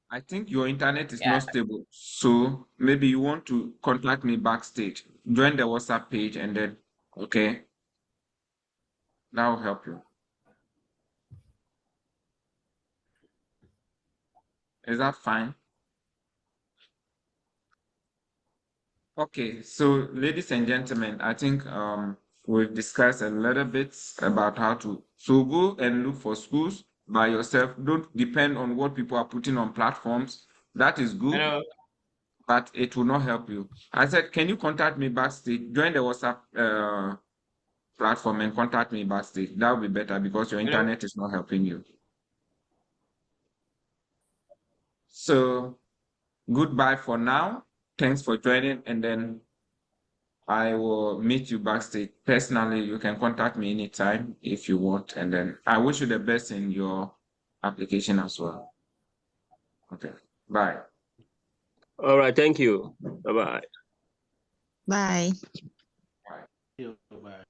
I think your internet is yeah, not stable. So maybe you want to contact me backstage. Join the WhatsApp page and then, okay, that will help you. Is that fine? Okay, so ladies and gentlemen, I think we've discussed a little bit about how to go and look for schools by yourself. Don't depend on what people are putting on platforms. That is good, hello. but it will not help you. I said, can you contact me backstage? Join the WhatsApp platform and contact me backstage. That will be better because your Hello. internet is not helping you. So goodbye for now. Thanks for joining, and then I will meet you backstage. Personally, you can contact me anytime if you want, and then I wish you the best in your application as well. Okay, bye. All right, thank you. Bye-bye. Bye. Bye. Bye.